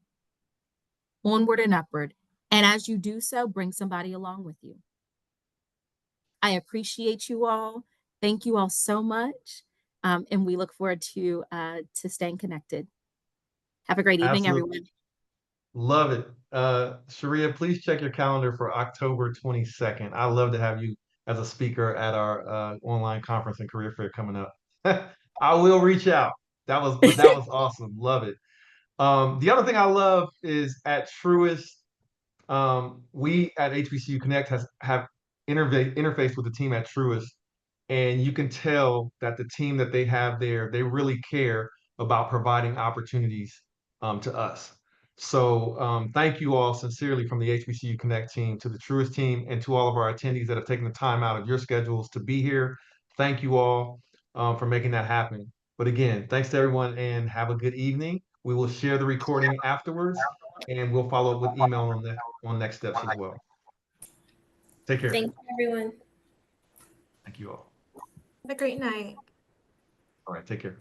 onward and upward. And as you do so, bring somebody along with you. I appreciate you all. Thank you all so much. And we look forward to staying connected. Have a great evening, Absolutely. everyone. Love it. Sharia, please check your calendar for October 22nd. I love to have you as a speaker at our online conference and career fair coming up. I will reach out. That was awesome. Love it. The other thing I love is at Truist, we at HBCU Connect have interfaced with the team at Truist, and you can tell that the team that they have there, they really care about providing opportunities to us. So thank you all sincerely from the HBCU Connect team to the Truist team and to all of our attendees that have taken the time out of your schedules to be here. Thank you all for making that happen. But again, thanks to everyone and have a good evening. We will share the recording afterwards and we'll follow up with email on next steps as well. Take care. Thank you, everyone. Thank you all. Have a great night. All right, take care.